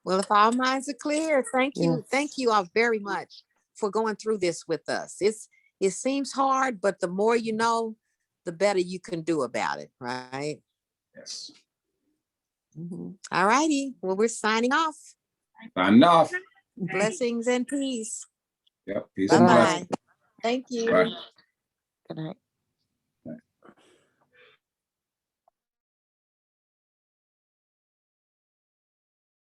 Well, if all minds are clear, thank you. Yes. Thank you all very much for going through this with us. It seems hard, but the more you know, the better you can do about it, right? Yes. All righty. Well, we're signing off. Enough. Blessings and peace. Yep. Peace Good and night. Bye-bye. blessings. Thank you. Bye. Good night.